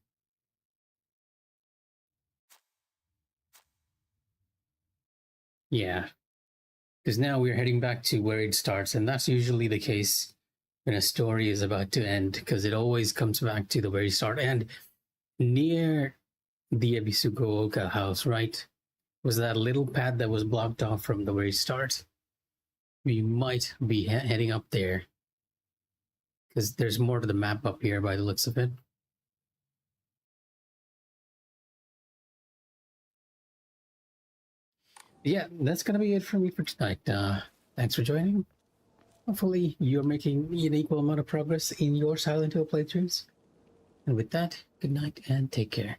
Yeah, because now we're heading back to where it starts, and that's usually the case when a story is about to end, because it always comes back to the very start. And near the Ebisugo house, right, was that little path that was blocked off from the very start. We might be heading up there, because there's more to the map up here by the looks of it. Yeah, that's gonna be it for me for tonight. Thanks for joining. Hopefully you're making an equal amount of progress in your Silent Hill playthroughs. And with that, good night and take care.